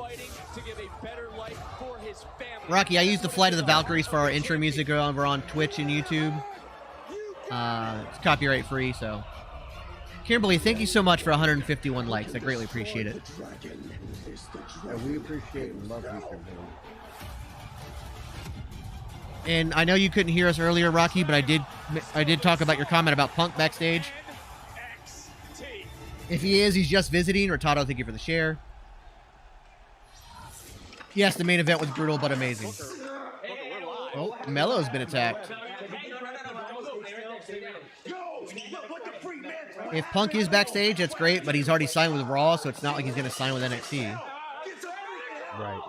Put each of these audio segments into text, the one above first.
fighting to give a better life for his family. Rocky, I used the Flight of the Valkyries for our intro music over on Twitch and YouTube. It's copyright free, so. Kimberly, thank you so much for 151 likes. I greatly appreciate it. Yeah, we appreciate and love you, Kimberly. And I know you couldn't hear us earlier, Rocky, but I did talk about your comment about Punk backstage. If he is, he's just visiting. Rotado, thank you for the share. Yes, the main event was brutal but amazing. Oh, Mello's been attacked. If Punk is backstage, that's great, but he's already signed with Raw, so it's not like he's going to sign with NXT. Right.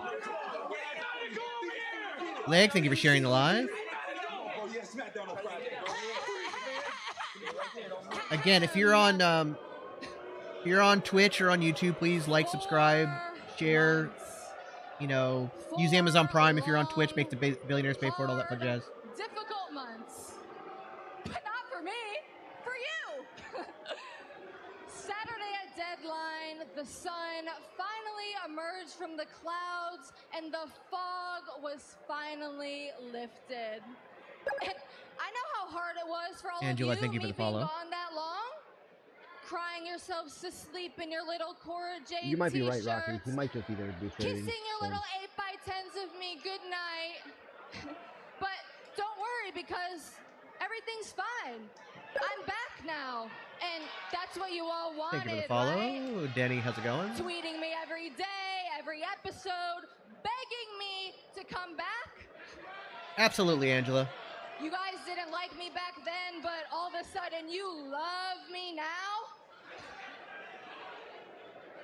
Leg, thank you for sharing the live. Again, if you're on Twitch or on YouTube, please like, subscribe, share. You know, use Amazon Prime if you're on Twitch. Make the billionaires pay for it, all that fun jazz. Difficult months, but not for me, for you. Saturday at Deadline, the sun finally emerged from the clouds and the fog was finally lifted. And I know how hard it was for all Angela, of you, thank you for the follow. Being gone that long, crying yourselves to sleep in your little Cora Jade You might be right, t-shirts, Rocky. He might just be there to do trading. kissing your little 8x10s of me goodnight. But don't worry, because everything's fine. I'm back now, and that's what you all wanted, Thank you for the follow. right? Danny, how's it going? Tweeting me every day, every episode, begging me to come back. Absolutely, Angela. You guys didn't like me back then, but all of a sudden you love me now?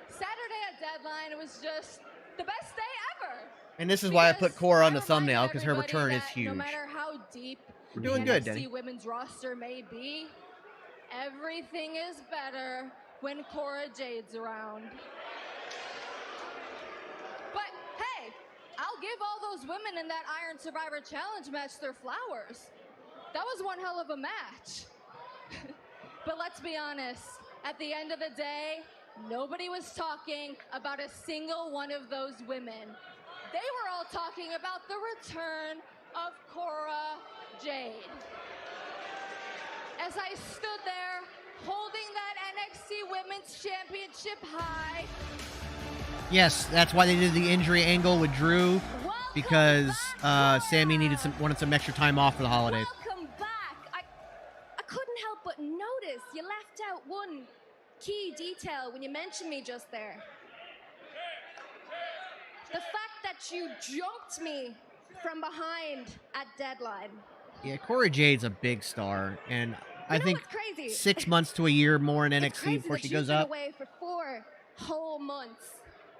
Saturday at Deadline was just the best day ever. And this is why I put Cora on the Because thumbnail, because her everybody return is that huge. No matter how deep We're doing the good, NXT Danny. women's roster may be, everything is better when Cora Jade's around. But hey, I'll give all those women in that Iron Survivor Challenge match their flowers. That was one hell of a match. But let's be honest, at the end of the day, nobody was talking about a single one of those women. They were all talking about the return of Cora Jade. As I stood there holding that NXT Women's Championship high. Yes, that's why they did the injury angle with Drew, because Sammy wanted some extra time off for the holidays. Welcome back. I couldn't help but notice you left out one key detail when you mentioned me just there. The fact that you jumped me from behind at Deadline. Yeah, Cora Jade's a big star, and I think what's crazy? 6 months to a year more in It's NXT crazy before that she you've goes been up. away for 4 whole months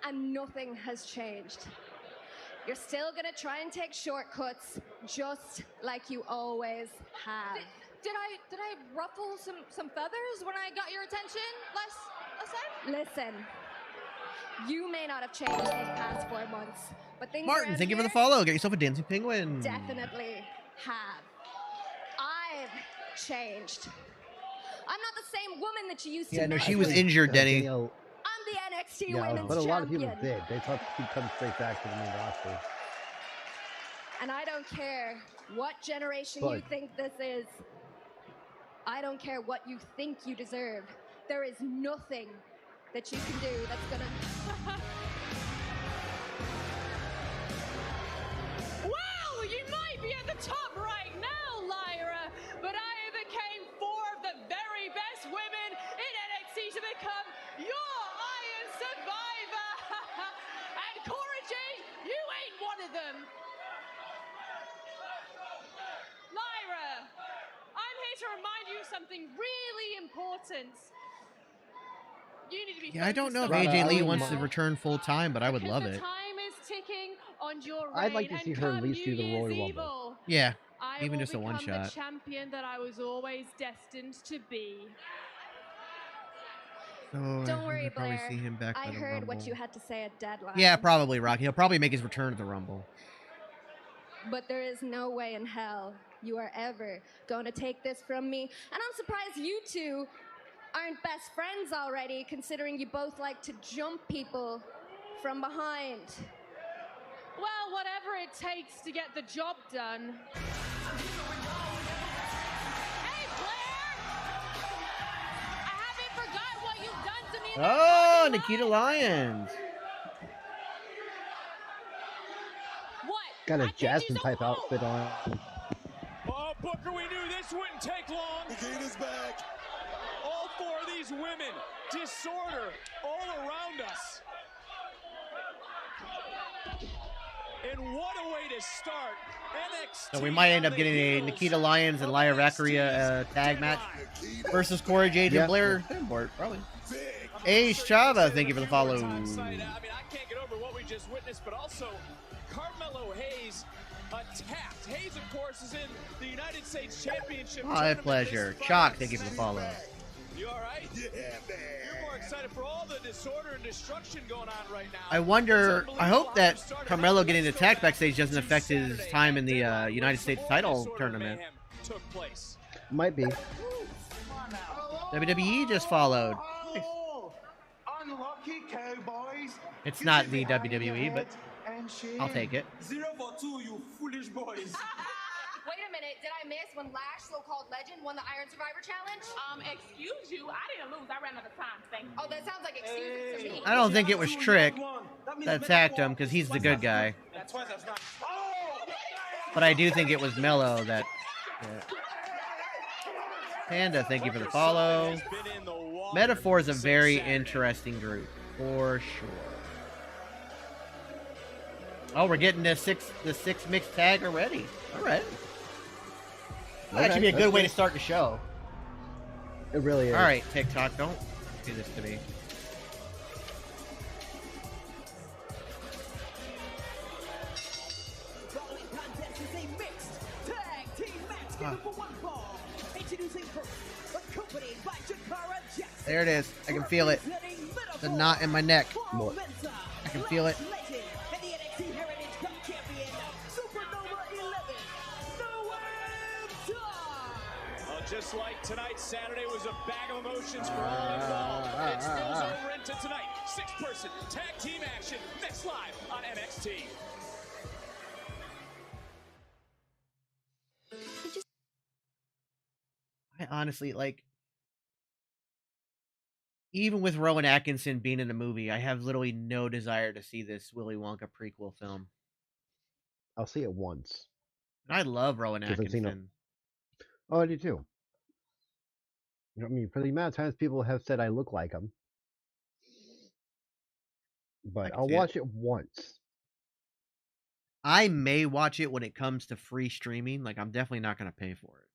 and nothing has changed. You're still gonna try and take shortcuts, just like you always have. Did I ruffle some feathers when I got your attention last time? Listen, you may not have changed these past 4 months, but things Martin, around thank you for the here follow. Get yourself a dancing penguin. definitely have. I've changed. I'm not the same woman that you used to Yeah, no, know. she was injured, Denny. I'm the NXT Yeah, Women's but a lot of Champion. people did. They thought she'd come straight back to the main roster. And I don't care what generation you But- think this is. I don't care what you think you deserve. There is nothing that you can do that's gonna... Well, you might be at the top right now, Lyra, but I overcame 4 of the very best women in NXT to become your Iron Survivor. And Cora Jade, you ain't one of them. Lyra, I'm here to remind you of something really important. You need to be Yeah, I don't know if focused on AJ Lee right wants to now. return full time, but I would Because love the it. time is ticking on your reign, I'd like to see and her at come least do New the Royal Year's Rumble. Evil, Yeah, I even will just a become one-shot. the champion that I was always destined to be. So Don't worry, we'll probably Blair. see him back I by the heard what Rumble. you had to say at Deadline. Yeah, probably, Rocky. He'll probably make his return at the Rumble. But there is no way in hell you are ever going to take this from me. And I'm surprised you two aren't best friends already, considering you both like to jump people from behind. Well, whatever it takes to get the job done. Hey, Blair! I haven't forgot what you've done to me in the Oh, parking Nikita lot. Lyons. What? Got I a think Jasmine she's type outfit on. Oh, Booker, we knew this wouldn't take long. Nikita's back. All four of these women, disorder all around us. And what a way to start. NXT So we might end up on getting the a heels Nikita Lyons and of Lyra NXT's Valkyria tag match deadline. versus Corey Jade Yeah. and Blair. Probably. Big. Ace Chava, thank you for the follow. I mean, I can't get over what we just witnessed, but also Carmelo Hayes attacked. Hayes, of course, is in the United States Championship. My tournament pleasure. this Chalk, Friday. thank you for the follow. You all right? Yeah, man. You're more excited for all the disorder and destruction going on right now. I wonder, It's I hope that unbelievable how we started Carmelo out. getting Let's go attacked back backstage doesn't to affect his Saturday time in at the Deadline, United when States more title disorder tournament. mayhem took place. Might be. WWE just followed. Nice. Oh, unlucky cowboys. It's You not should the be hanging your WWE, but heads and shit. I'll take it. 0 for 2, you foolish boys. Wait a minute, did I miss when Lash, so-called legend, won the Iron Survivor Challenge? Excuse you, I didn't lose. I ran out of time. Thank you. Oh, that sounds like excuses to me. I don't think it was Trick that attacked him because he's the good guy. That's twice as much. Oh! But I do think it was Mello that. Panda, thank you for the follow. Has been in the water Metaphor is a since very Saturday. interesting group, for sure. Oh, we're getting the six mixed tag already. All right. That should be a good way to start the show. It really is. All right, TikTok, don't do this to me. Following contest is a mixed tag team match given for one fall. Introducing first, accompanied by Jakara Jackson. There it is. I can feel it. Representing The Metaphor, knot in my neck. More. Mensa, I can feel it. Legend, and the NXT Heritage Cup champion, Supernova 11, Noam Dar. Just like tonight, Saturday was a bag of emotions for all involved. It spills over into tonight. Six-person tag team action next live on NXT. I honestly, like, even with Rowan Atkinson being in the movie, I have literally no desire to see this Willy Wonka prequel film. I'll see it once. And I love Rowan 'Cause I've seen it. Atkinson. Oh, I do too. I mean, for the amount of times people have said I look like him, but can I'll see it. watch it once. I may watch it when it comes to free streaming. Like, I'm definitely not going to pay for it.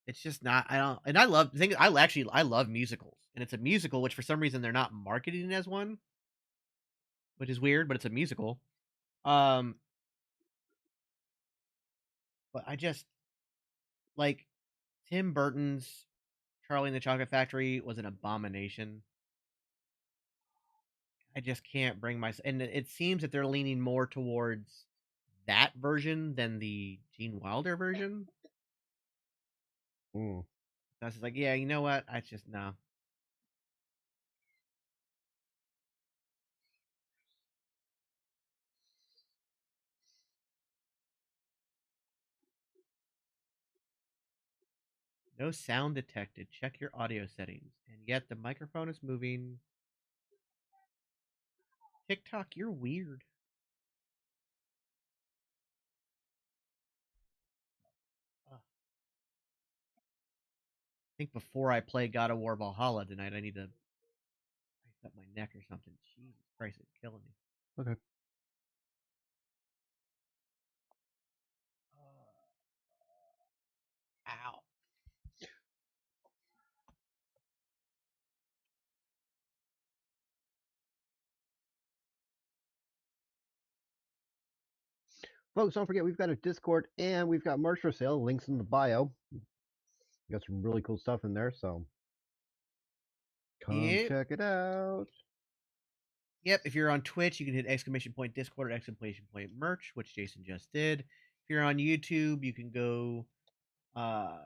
It's just not. I don't. And I love. The thing. I love musicals, and it's a musical, which for some reason they're not marketing as one, which is weird. But it's a musical. But I just like Tim Burton's Charlie and the Chocolate Factory was an abomination. I just can't bring myself, and it seems that they're leaning more towards that version than the Gene Wilder version. Mm. I was just like, yeah, you know what? I just no. No sound detected. Check your audio settings. And yet the microphone is moving. TikTok, you're weird. Ugh. I think before I play God of War Valhalla tonight, I need to ice up my neck or something. Jesus Christ, it's killing me. Okay. Ow. Folks, don't forget we've got a Discord and we've got merch for sale. Links in the bio. We got some really cool stuff in there, so come Yep. check it out. Yep, if you're on Twitch, you can hit / Discord or / merch, which Jason just did. If you're on YouTube, you can go I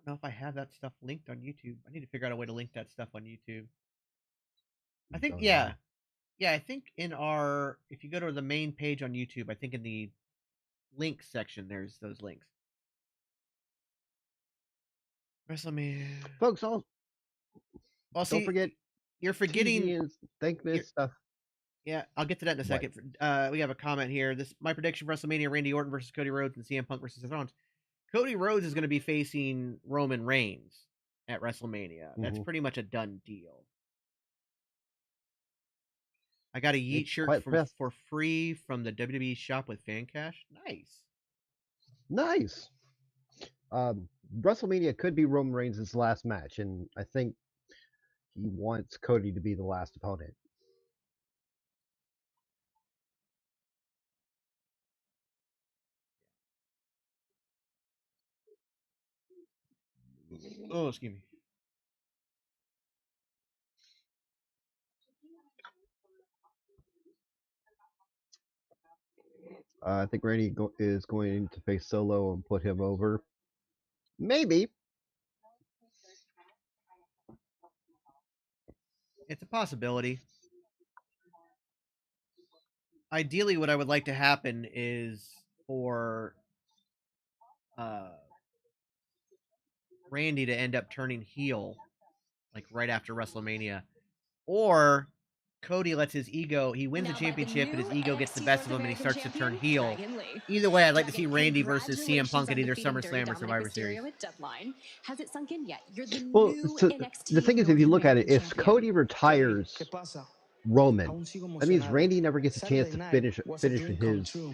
don't know if I have that stuff linked on YouTube. I need to figure out a way to link that stuff on YouTube. I think, Don't yeah. know. Yeah, I think if you go to the main page on YouTube, I think in the links section, there's those links. WrestleMania. Folks, Well, don't see, forget you're forgetting. TV and thankness stuff. Yeah, I'll get to that in a What? second. We have a comment here. My prediction for WrestleMania: Randy Orton versus Cody Rhodes and CM Punk versus Seth Rollins. Cody Rhodes is going to be facing Roman Reigns at WrestleMania. That's Mhm. pretty much a done deal. I got a Yeet It's shirt quite fast. for free from the WWE shop with fan cash. Nice. Nice. WrestleMania could be Roman Reigns' last match, and I think he wants Cody to be the last opponent. Oh, excuse me. I think Randy is going to face Solo and put him over. Maybe. It's a possibility. Ideally, what I would like to happen is for Randy to end up turning heel, like right after WrestleMania, or Cody lets his ego. He wins the championship, and his ego gets the best of him, and he starts to turn heel. Either way, I'd like to see Randy versus CM Punk at either SummerSlam or Survivor Series. Has it sunk in yet? You're the Well, new so NXT the thing is, if you look at it, if champion. Cody retires Roman, that means Randy never gets a chance to finish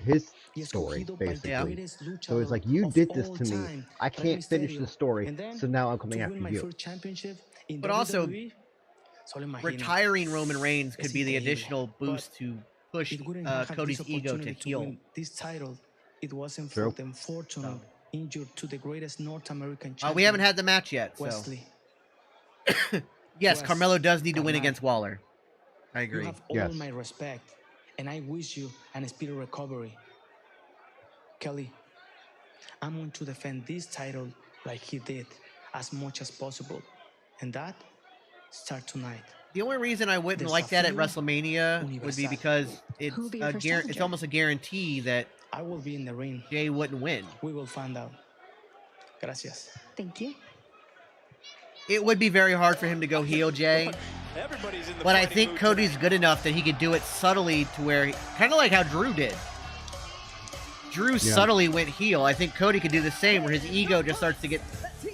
his story, basically. So it's like, you did this to me. I can't finish the story, so now I'm coming after you. But also, retiring Roman Reigns could be the additional boost to push Cody's ego to heel. This title, it wasn't True. for them fortunate injured to the greatest North American champion. We haven't had the match yet, so. Wesley. Yes, Wes, Carmelo does need to win Carmelo. against Waller. I agree. You have all my respect, and I wish you a speedy recovery. Kelly, I'm going to defend this title like he did, as much as possible. And that starts tonight. The only reason I wouldn't like that at WrestleMania would be because it's Who'll be your first challenger? it's almost a guarantee that I will be in the ring. Jay wouldn't win. We will find out. Gracias. Thank you. It would be very hard for him to go heel, Jay. Everybody's in the But I fighting think mood Cody's tonight. good enough that he could do it subtly to where, kind of like how Drew did. Drew subtly went heel. I think Cody could do the same, where his ego just starts to get.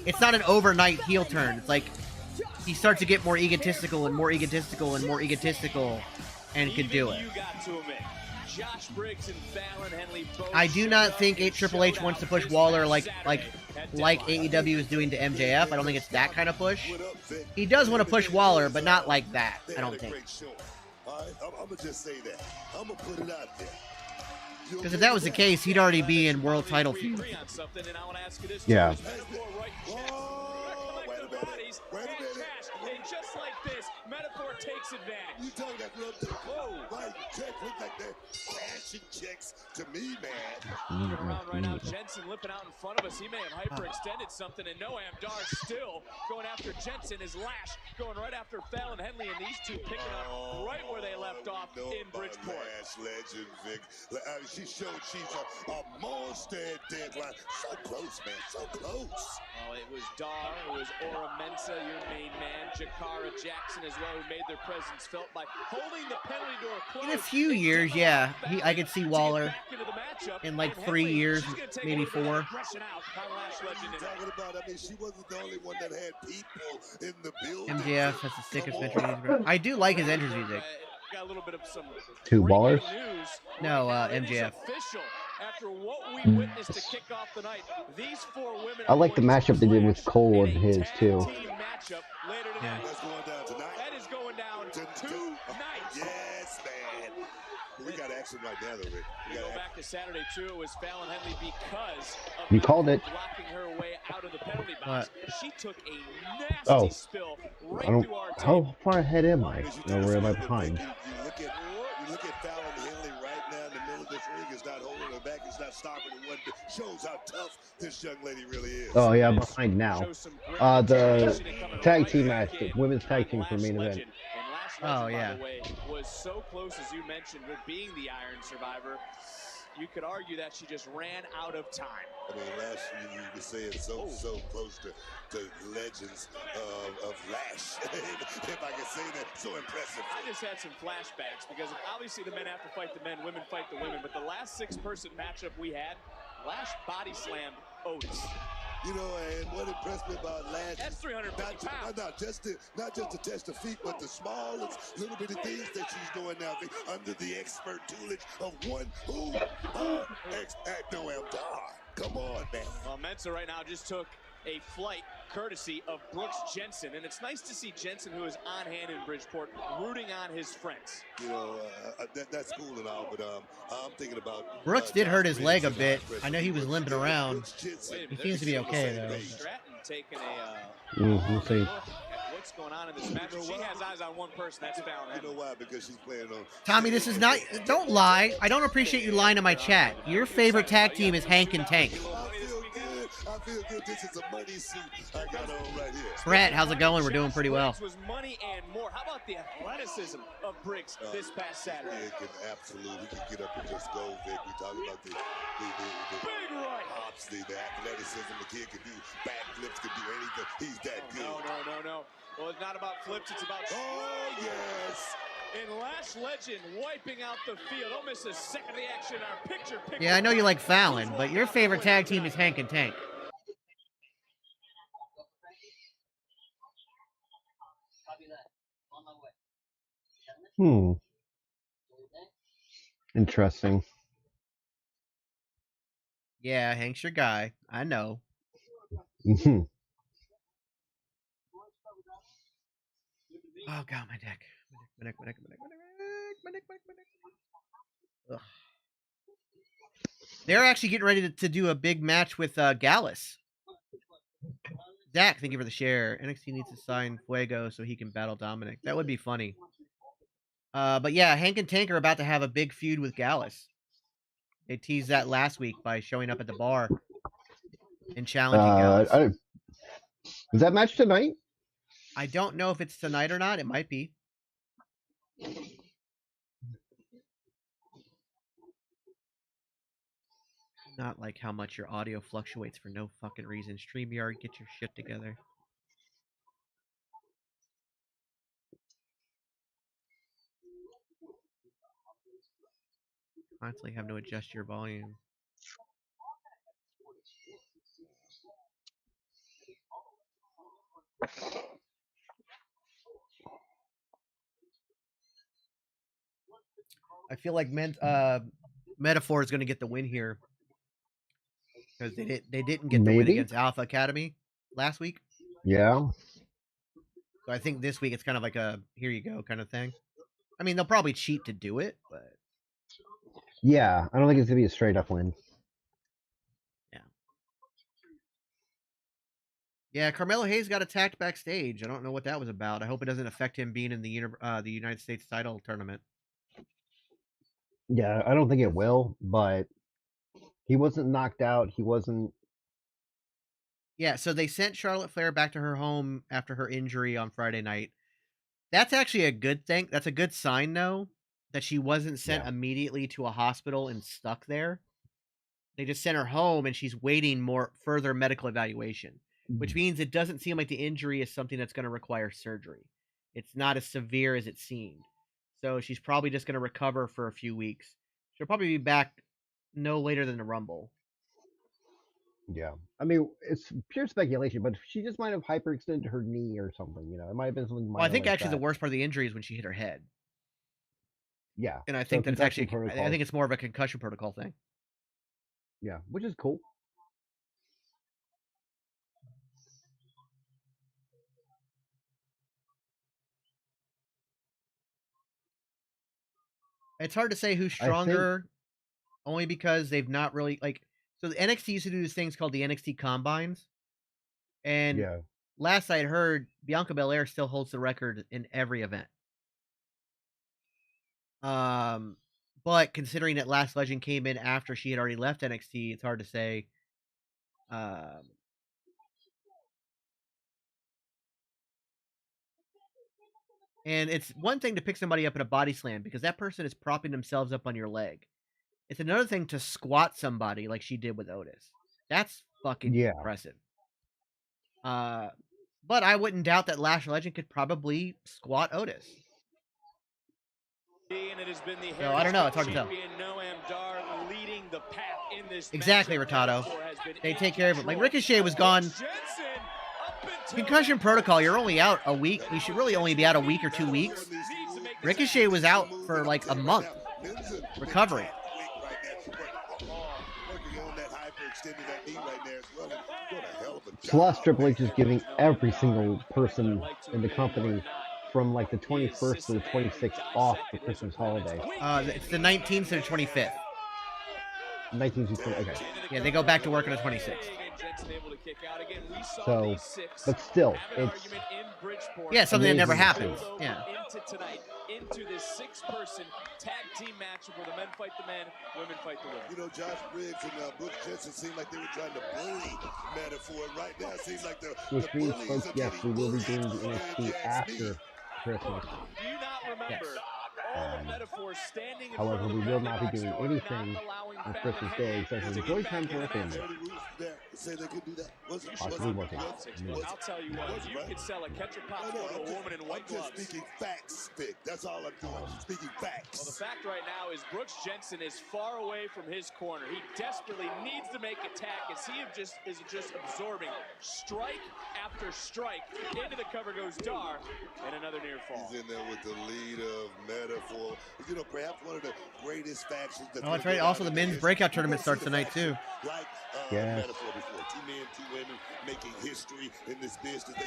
It's not an overnight heel turn. It's like he starts to get more egotistical and more egotistical and more egotististical, and could do it. You got to admit, Josh Briggs and Fallon Henley both I do showed not up think and Triple H showed wants to out push this Waller past like Saturday at Deadline. AEW is doing to MJF. I don't think it's that kind of push. He does want to push Waller, but not like that. I don't think. I'm gonna just say that. I'm gonna put it out there. Because if that was the case, he'd already be in world title We feud. agree on something, and I want to ask you this. Yeah. Is Metaphor right in check? Collective bodies and cash, and just like this, Metaphor takes advantage. You talking that real thing? Right, check look like that. Cashing checks to me, man. Around right now, Jensen limping out in front of us. He may have hyperextended something, and Noam Dar still going after Jensen. His lash going right after Fallon Henley, and these two picking up right where they left off in Bridgeport. Lash legend, Vic. She showed she's a monster at Deadline. So close, man. So close. Oh, it was Dar, it was Ora Mensa, your main man, Jakara Jackson as well, who made their presence felt by holding the penalty door closed. In a few years, yeah, I could see Waller in like 3 years, maybe 4. Talking about, I mean, she wasn't the only one that had people in the building. MJF has the sickest entrance music. I do like his entrance music. Got a little bit of some Two ballers? news. No, It is MJF. official. After what we witnessed to kick off the night, these 4 women I like the matchup they did with Cole and his, too. Matchup later tonight. That's going down tonight. That is going down tonight. Yes, man. We got action right now, though, Rick. We go back to Saturday too. It was Fallon Henley because of You called it. blocking her way out of the penalty box. She took a nasty Oh. spill right I don't. through our How far ahead am I? Or where am I behind? You look at Fallon Henley right now in the middle of this ring. Is not holding her back. It's not stopping the one shows how tough this young lady really is. Oh yeah, I'm behind now. The tag team match, the women's tag team for main event. And Lash Oh, Legend, yeah. by the way, was so close, as you mentioned, with being the Iron Survivor. You could argue that she just ran out of time. I mean, Lash, you could say it's so close to legends of Lash, if I can say that. So impressive. I just had some flashbacks because obviously the men have to fight the men, women fight the women. But the last 6-person matchup we had, Lash body slammed Otis. You know, and what impressed me about Lash, that's 350 pounds. Not just to test the feet, but the smallest little bitty things that she's doing now under the expert tutelage of one who Noam Dar. Come on, man. Well, Mensa right now just took a flight courtesy of Brooks Jensen, and it's nice to see Jensen, who is on hand in Bridgeport, rooting on his friends. You know, that's cool and all, but I'm thinking about Brooks did hurt his leg a bit. I know he was limping around. He seems to be okay though. Stratton taking a We'll see. look at what's going on in this match. She has eyes on one person. That's Fallon. You know why? Because she's playing on. Tommy, this is not. Don't lie. I don't appreciate you lying to my chat. Your favorite tag team is Hank and Tank. I feel good. This is a money suit I got on right here. Brett, how's it going? We're doing pretty well. Was money and more. How about the athleticism of Briggs this past Saturday? He can absolutely, he can get up and just go, Vic. We talking about the big right hops, the athleticism. The kid can do backflips, can do anything. He's that good. No. Well, it's not about flips. It's about. Oh yes. And Lash Legend wiping out the field. Don't miss a second of the action. Our picture. Yeah, I know you like Fallon, but your favorite tag team is Hank and Tank. Interesting. Yeah, Hank's your guy. I know. Mm-hmm. Oh god, my neck. My neck. Ugh. They're actually getting ready to do a big match with Gallus. Zach, thank you for the share. NXT needs to sign Fuego so he can battle Dominic. That would be funny. But yeah, Hank and Tank are about to have a big feud with Gallus. They teased that last week by showing up at the bar and challenging Gallus. Is that match tonight? I don't know if it's tonight or not. It might be. Not like how much your audio fluctuates for no fucking reason. StreamYard, get your shit together. Constantly having to adjust your volume. I feel like Metaphor is going to get the win here because they didn't get the win against Alpha Academy last week. Yeah. So I think this week it's kind of like a here you go kind of thing. I mean, they'll probably cheat to do it, but yeah, I don't think it's gonna be a straight up win. Yeah, Carmelo Hayes got attacked backstage. I don't know what that was about. I hope it doesn't affect him being in the United States title tournament. Yeah, I don't think it will, but he wasn't knocked out. He wasn't. Yeah, so they sent Charlotte Flair back to her home after her injury on Friday night. That's actually a good thing. That's a good sign, though, that she wasn't sent immediately to a hospital and stuck there. They just sent her home, and she's waiting further medical evaluation, which means it doesn't seem like the injury is something that's going to require surgery. It's not as severe as it seemed. So she's probably just going to recover for a few weeks. She'll probably be back no later than the Rumble. Yeah. I mean, it's pure speculation, but she just might have hyperextended her knee or something. You know, it might have been something minor. Well, I think like actually that. the worst part of the injury is when she hit her head. Yeah. And I think that's actually, I think it's more of a concussion protocol thing. Yeah, which is cool. It's hard to say who's stronger, only because they've not really So the NXT used to do these things called the NXT Combines, and last I heard, Bianca Belair still holds the record in every event. But considering that Last Legend came in after she had already left NXT, it's hard to say. And it's one thing to pick somebody up in a body slam because that person is propping themselves up on your leg. It's another thing to squat somebody like she did with Otis. That's fucking impressive. But I wouldn't doubt that Lash Legend could probably squat Otis. So I don't know. It's hard to tell. Exactly, Riccardo. They take care of it. Like Ricochet was gone. Concussion protocol. You're only out a week. You should really only be out a week or 2 weeks. Ricochet was out for like a month recovering. Plus, Triple H is giving every single person in the company from like the 21st to the 26th off for Christmas holiday. It's the 19th to the 25th. 19th to 20th, okay. Yeah, they go back to work on the 26th. So, but still, it's... Yeah, something that never happens. Yeah. Into this 6-person tag team match where the men fight the men, women fight the women. You know, Josh Briggs and Brooks Jensen seemed like they were trying to bully Metaphor. Right now, it seems like the which means, folks, yes, we will be doing the NXT after Christmas. Do you not remember all Metaphor standing in however, front of we the will not be doing anything on Christmas Day except for enjoy time for our family. Say they could do that. Possibly working. I'll tell you what, you could sell a ketchup popcorn to a woman in white gloves. I'm just speaking facts, Vic. That's all I'm doing. Speaking facts. Well, the fact right now is Brooks Jensen is far away from his corner. He desperately needs to make a tag as he is just absorbing strike after strike. Into the cover goes Dar, and another near fall. He's in there with the lead of Metaphor. You know, perhaps one of the greatest factions. Oh, that's right. Also, the men's breakout tournament starts tonight, too. Like Metaphor before. 2 men, 2 women making history in this business.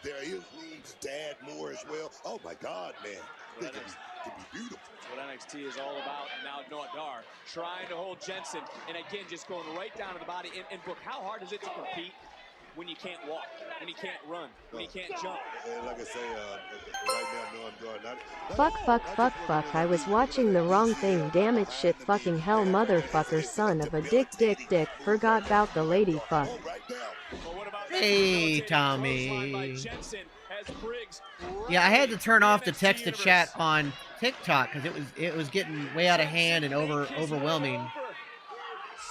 There is room to add more as well. Oh, my God, man. It can be beautiful. That's what NXT is all about. And now Noah Dar trying to hold Jensen. And again, just going right down to the body. And Brooke, how hard is it to compete when you can't walk, when you can't run, when you can't jump? And like I say, right now, Noah Dar, Fuck, I was watching the wrong thing, damn it, shit, fucking hell, motherfucker, son of a dick, forgot about the lady fuck. Hey, Tommy. Yeah, I had to turn off the text to chat on TikTok because it was getting way out of hand and overwhelming.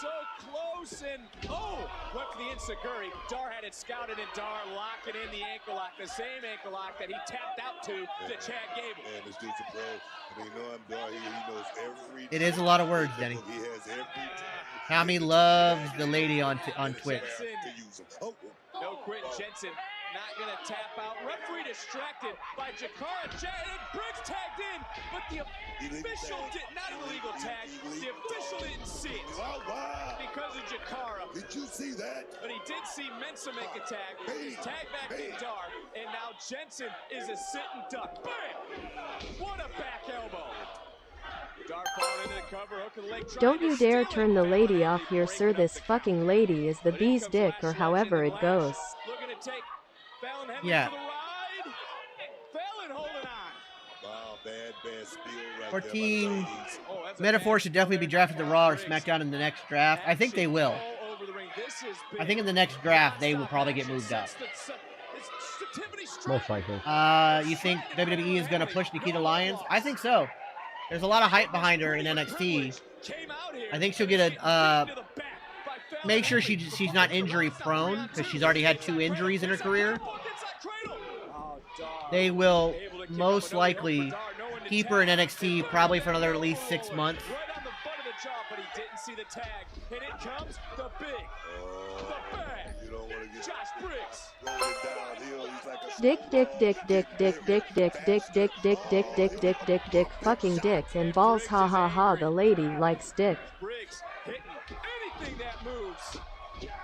So close and went for the Insaguri. Dar had it scouted and Dar locking in the ankle lock, the same ankle lock that he tapped out to Chad Gable. And this dude's a pro. I mean, Dar, he knows every. It is a lot of words, Denny. He has every. Tommy loves the lady on Twitch. No quit, Jensen not gonna tap out. Referee distracted by Jakara. And Briggs tagged in, but the official did not an illegal tag. The official didn't see it because of Jakara. Did you see that? But he did see Mensa make a tag. Tag back in Dar, and now Jensen is a sitting duck. Bam! What a back elbow. Dar falling into the cover, hook and leg. Don't you dare turn the lady off here, sir. This fucking lady is the bee's dick, or however it goes. Looking to take Fallon Henley yeah. for the ride. Fallon holding on. Wow, bad spiel right 14. Metaphor should definitely be drafted to Raw or SmackDown in the next draft. I think they will. I think in the next draft they will probably get moved up. Most likely. You think WWE is going to push Nikita Lyons? I think so. There's a lot of hype behind her in NXT. I think she'll get a make sure she's not injury prone because she's already had 2 injuries in her career. They will most likely keep her in NXT probably for another at least 6 months. But he didn't see the tag. And it comes the big, the bag. You don't want to get Josh Briggs. Rolling downhill. He's like a Dick, fucking dick and balls, ha ha ha, the lady likes dick. Briggs hitting anything that moves.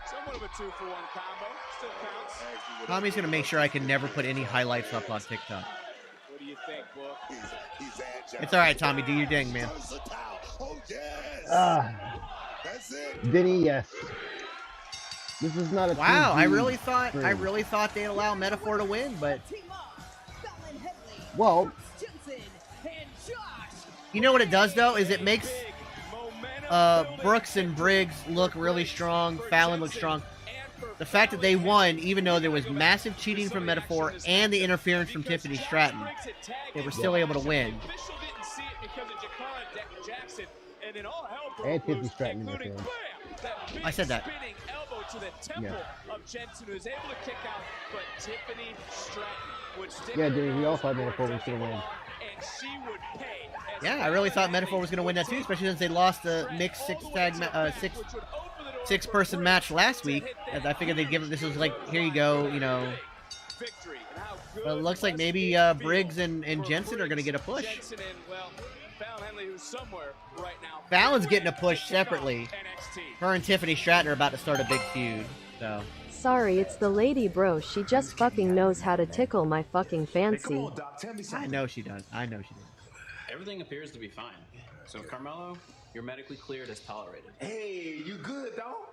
Somewhat of a 2-for-1 combo. Still counts. Tommy's going to make sure I can never put any highlights up on TikTok. What do you think, Book? He's agile. It's all right, Tommy. Do your ding, man. Oh, yes. That's it. Denny, yes. This is not a wow. I really stream. thought they'd allow Metaphor to win, but well, You know what it does though is it makes Brooks and Briggs look really strong. Fallon looks strong. The fact that they won, even though there was massive cheating from Metaphor and the interference from Tiffany Stratton, they were still able to win. And Tiffany Stratton interference. I said that. To the temple of Jensen, who is able to kick out, but Tiffany Stratton would stick. Yeah, dude, we all thought Metaphor was going to win. And she would pay. Yeah, I really thought Metaphor was going to win that too, especially since they lost the mixed six-person match last week. And I figured they'd give it. This was like, here you go, you know. But it looks like maybe Briggs and Jensen are going to get a push. Fallon's getting a push separately. Her and Tiffany Stratton are about to start a big feud. So. Sorry, it's the lady, bro. She just fucking knows how to tickle my fucking fancy. I know she does. I know she does. Everything appears to be fine. So, Carmelo, you're medically cleared as tolerated. Hey, you good, dog?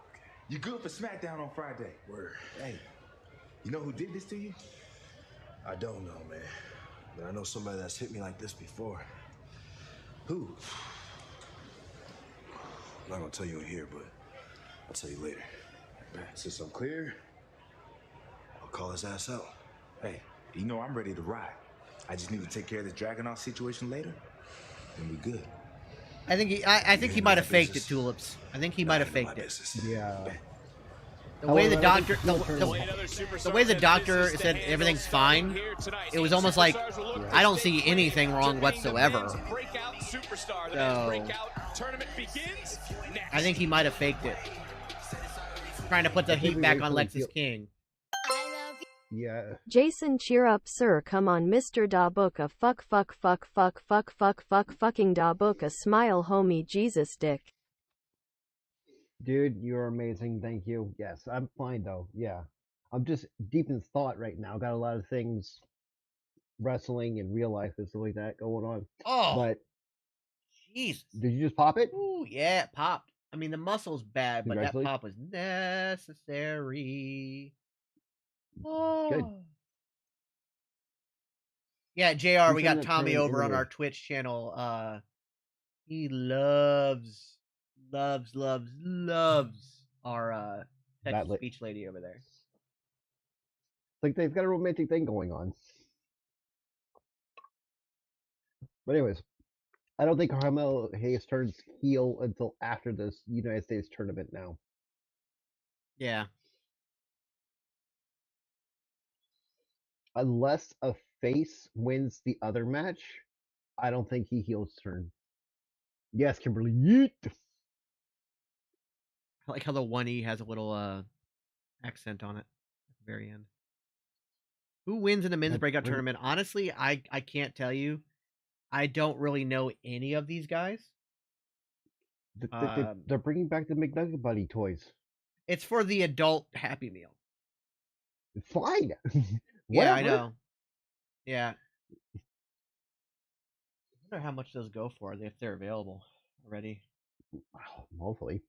You good for SmackDown on Friday? Word. Hey, you know who did this to you? I don't know, man. But I know somebody that's hit me like this before. Who? I'm not gonna tell you in here, but I'll tell you later. Since I'm clear, I'll call his ass out. hey, you know I'm ready to ride. I just need to take care of this Dragunov situation later, and we good. I think he might have faked it, Tulips. I think he might have faked it. Yeah. The way the doctor, the way the doctor said everything's fine, it was almost like I don't see anything wrong whatsoever. So I think he might have faked it, trying to put the heat back on Lexus King. Yeah. Jason, cheer up, sir. Come on, Mr. Da Book a fucking Da Book a smile, homie. Jesus dick. Dude, you're amazing. Thank you. Yes, I'm fine though. Yeah. I'm just deep in thought right now. Got a lot of things, wrestling and real life and stuff like that going on. Oh. But jeez. Did you just pop it? Ooh, yeah, it popped. I mean, the muscle's bad, but that pop was necessary. Oh. Good. Yeah, JR, we got Tommy over on our Twitch channel. He loves our Texas speech lady over there. Like they've got a romantic thing going on. But anyways, I don't think Carmelo Hayes turns heel until after this United States tournament now. Yeah. Unless a face wins the other match, I don't think he heels turn. Yes, Kimberly. Yeet. I like how the 1E has a little accent on it at the very end. Who wins in the men's breakout tournament? Honestly, I can't tell you. I don't really know any of these guys. They're bringing back the McNugget Buddy toys. It's for the adult Happy Meal. Fine. Yeah, I know. Yeah. I wonder how much those go for if they're available already. Hopefully.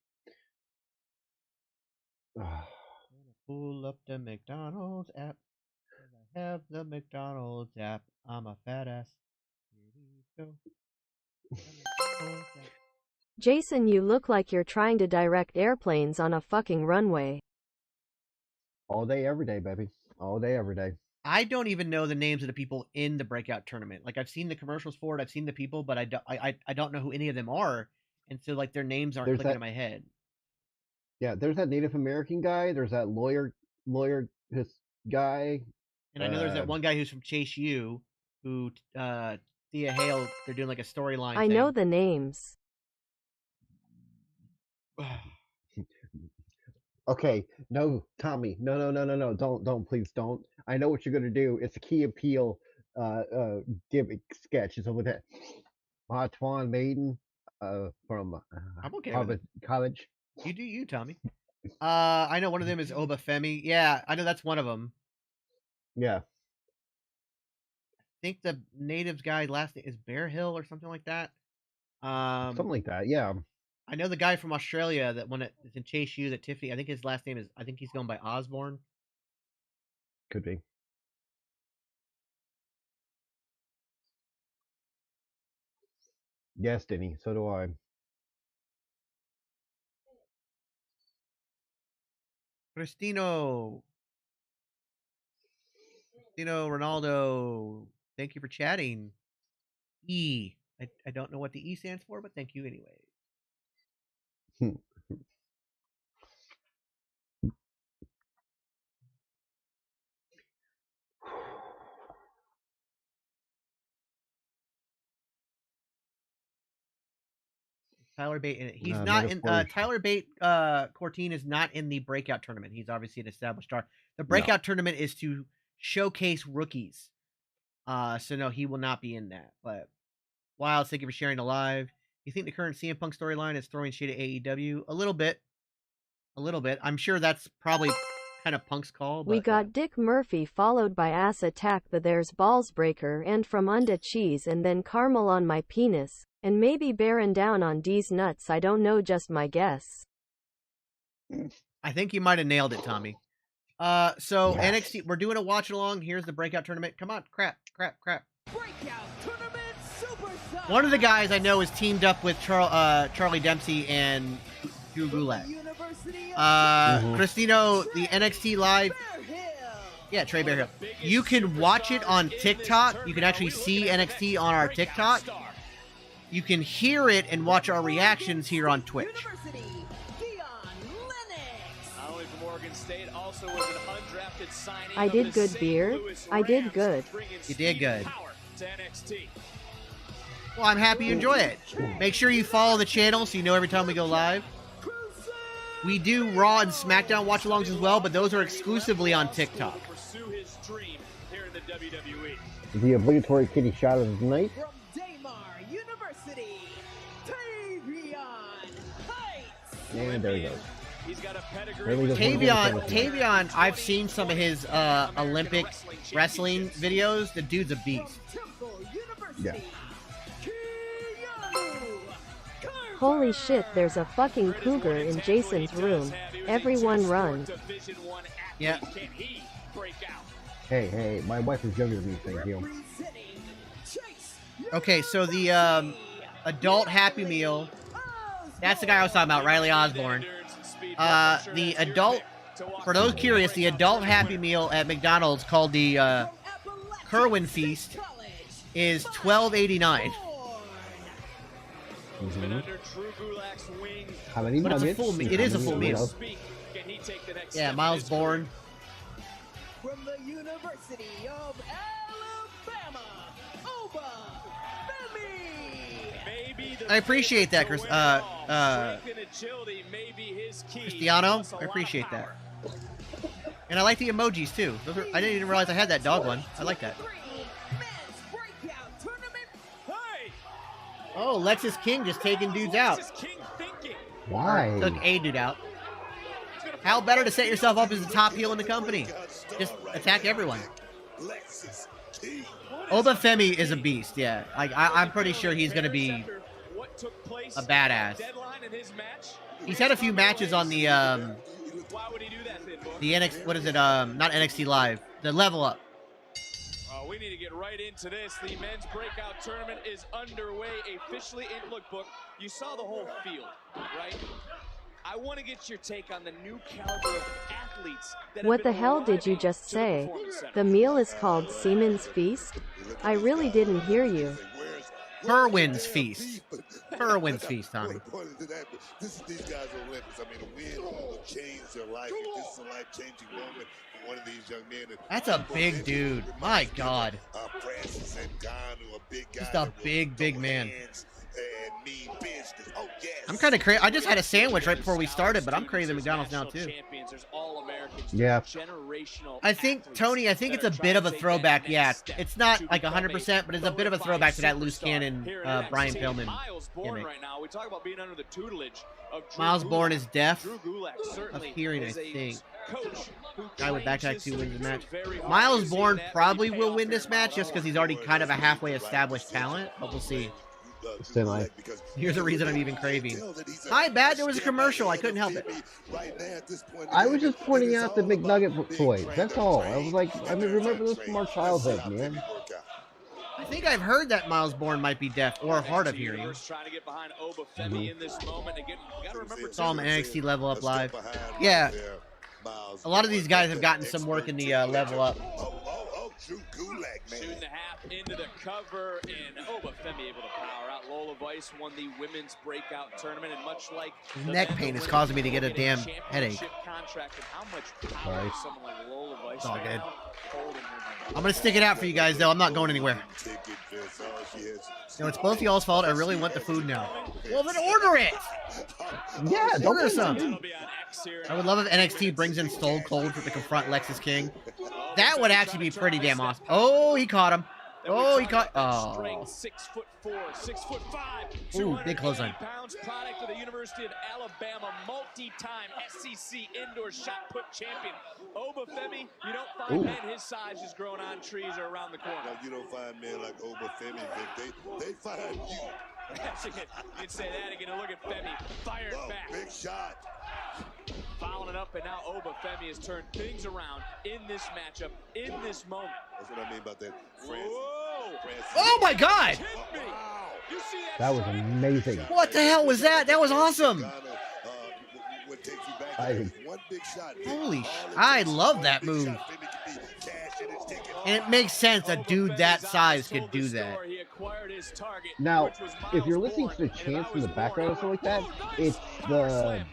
Pull up the McDonald's app. I have the McDonald's app. I'm a fat ass. Here we go. Jason, you look like you're trying to direct airplanes on a fucking runway. All day, every day, baby. All day, every day. I don't even know the names of the people in the breakout tournament. Like I've seen the commercials for it, I've seen the people, but I don't know who any of them are, and so like their names aren't clicking in my head. Yeah, there's that Native American guy. There's that lawyer this guy. And I know there's that one guy who's from Chase U, who Thea Hale. They're doing like a storyline. I know the names. Okay, no, Tommy, no, don't, please don't. I know what you're gonna do. It's a Key and Peele gimmick sketch. So with that, Twan Maiden from I'm okay Harvard College. You do you, Tommy. I know one of them is Oba Femi. Yeah, I know that's one of them. Yeah. I think the natives guy last name is Bear Hill or something like that. Something like that, yeah. I know the guy from Australia that one is in Chase U that Tiffany. I think his last name is. I think he's going by Osborne. Could be. Yes, Denny. So do I. Cristiano Ronaldo, thank you for chatting. E. I don't know what the E stands for, but thank you anyway. Tyler Bate in it. He's not in. Tyler Bate Corteen is not in the breakout tournament. He's obviously an established star. The breakout tournament is to showcase rookies. So no, he will not be in that. But Wild, thank you for sharing the live. You think the current CM Punk storyline is throwing shade at AEW? A little bit. I'm sure that's probably kind of Punk's call. But, we got Dick Murphy followed by Ass Attack the There's Balls Breaker and From Unda Cheese and then Caramel on My Penis. And maybe bearing down on D's nuts. I don't know, just my guess. I think you might have nailed it, Tommy. So NXT, we're doing a watch along. Here's the breakout tournament. Come on, crap. Breakout tournament superstar. One of the guys I know is teamed up with Charlie Dempsey and Drew Gulak. Cristino, the NXT live. Yeah, Trey Bearhill. You can watch it on TikTok. You can actually see NXT on our TikTok. You can hear it and watch our reactions here on Twitch. I did good, beer. I did good. You did good. Well, I'm happy you enjoy it. Make sure you follow the channel so you know every time we go live. We do Raw and SmackDown watch-alongs as well, but those are exclusively on TikTok. The obligatory kitty shot of the night. And there he goes. Tavion, I've seen some of his Olympic wrestling videos. The dude's a beast. Yeah. Holy shit, there's a fucking cougar in Jason's room. Everyone run. Yeah. Hey, my wife is younger than me, thank you. Okay, so the adult Happy Meal, that's the guy I was talking about, Riley Osborne. The adult, for those curious, the adult Happy Meal at McDonald's called the Kerwin Feast is $12.89. How many but nuggets? It is a full meal. Yeah, Miles Bourne. From the University of Alabama, Oba Femi. I appreciate that, Cristiano. I appreciate that. And I like the emojis too. I didn't even realize I had that dog one. I like that. Oh, Lexus King just taking dudes out. Why? Took a dude out. How better to set yourself up as the top heel in the company? Just attack everyone. Oba Femi is a beast, yeah. I'm pretty sure he's going to be a badass. He's had a few matches on the NXT, what is it, not NXT Live, the Level Up. We need to get right into this. The men's breakout tournament is underway officially in Look Book. You saw the whole field, right? I want to get your take on the new caliber of athletes. What the hell did you just say? The meal is called Seaman's Feast? I really didn't hear you. Kerwin's Feast. Kerwin's Feast, Tommy. This is these guys are Olympics. I mean, a win will change their life. If this is a life-changing moment for one of these young men. That's a big dude. My God. Francis Ngannou, a big guy. Just a big man. And mean business. Oh, yes. I'm kind of crazy. I just had a sandwich right before we started, but I'm craving McDonald's now too. Yeah. I think, Tony, it's a bit of a throwback. Yeah, it's not like 100%, but it's a bit of a throwback to that loose cannon Brian Pillman gimmick. Miles Bourne is deaf of hearing, I think. Guy with backpack 2 wins the match. Miles Bourne probably will win this match just because he's already kind of a halfway established talent, but we'll see. Here's a reason I'm even craving. My bad, there was a commercial. I couldn't help it. I was just pointing out the McNugget toys. That's all. I was like, I mean, remember this from our childhood, man. think I've heard that Miles Bourne might be deaf or hard of hearing. Trying to get behind Obafemi in this moment. Again, we got to remember Saw him in NXT Level Up Live. Yeah. A lot of these guys have gotten some work in the Level Up. Shooting the half into the cover, and Obafemi able to power out. Lola Vice won the women's breakout tournament, and much like Neck pain is causing me to get a damn headache. Contract and how much power someone like Lola Vice it's all good. Holding her. I'm gonna stick it out for you guys, though. I'm not going anywhere. It's both y'all's fault. I really want the food now. Well, then order it. Yeah, order some. I would love if NXT brings in Stone Cold to confront Lexis King. That would actually be pretty damn awesome. Oh, he caught him. Oh, he caught. Oh. 6'4", 6'5". Ooh, big clothesline. Pounds product of the University of Alabama, multi-time SEC indoor shot put champion. Obafemi, you don't find men his size just growing on trees or around the corner. No, you don't find men like Obafemi, Vic. They find you. You can say that again. Look at Femi fired back. Big shot. Following it up, and now Obafemi has turned things around in this matchup, in this moment. That's what I mean about that. Oh my God! That was amazing. What the hell was that? That was awesome. Holy I love that move. And it makes sense a dude that size could do that. Now, if you're listening to the chants in the background or something like that, it's the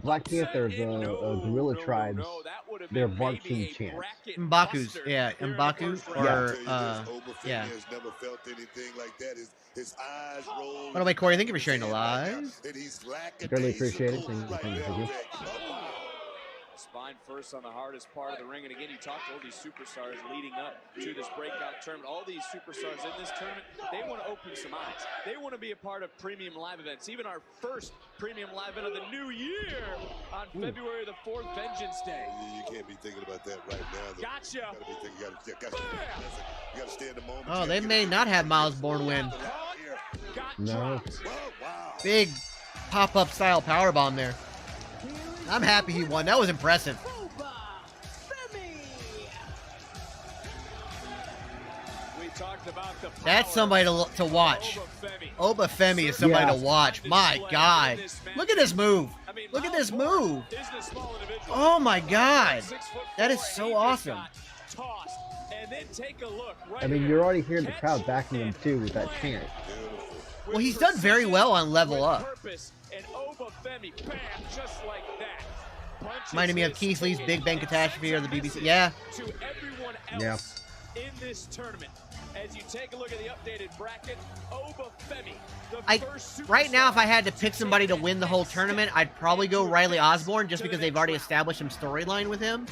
Black Panther, the Gorilla Tribes, their marching chants. M'Baku's, yeah, M'Baku, or, yeah. By the way, Corey, thank you for sharing the live. Really appreciate it. Thank you. Spine first on the hardest part of the ring, and again, you talked to all these superstars leading up to this breakout tournament. All these superstars in this tournament, they want to open some eyes. They want to be a part of premium live events. Even our first premium live event of the new year on February the 4th, Vengeance Day. You can't be thinking about that right now. Gotcha. You got to stay in the moment. Oh, they may not have Miles Bourne win. No. Big pop-up style powerbomb there. I'm happy he won. That was impressive. That's somebody to watch. Obafemi is somebody to watch. My God. Look at this move. Look at this move. Oh, my God. That is so awesome. I mean, you're already hearing the crowd backing him, too, with that chant. Well, he's done very well on Level Up. Reminding me of Keith Lee's Big Bang Catastrophe or the BBC. Yeah. Yeah. In this tournament, as you take a look at the updated bracket, Obafemi, right now, if I had to pick somebody to win the whole tournament, I'd probably go Riley Osborne just because they've already established some storyline with him.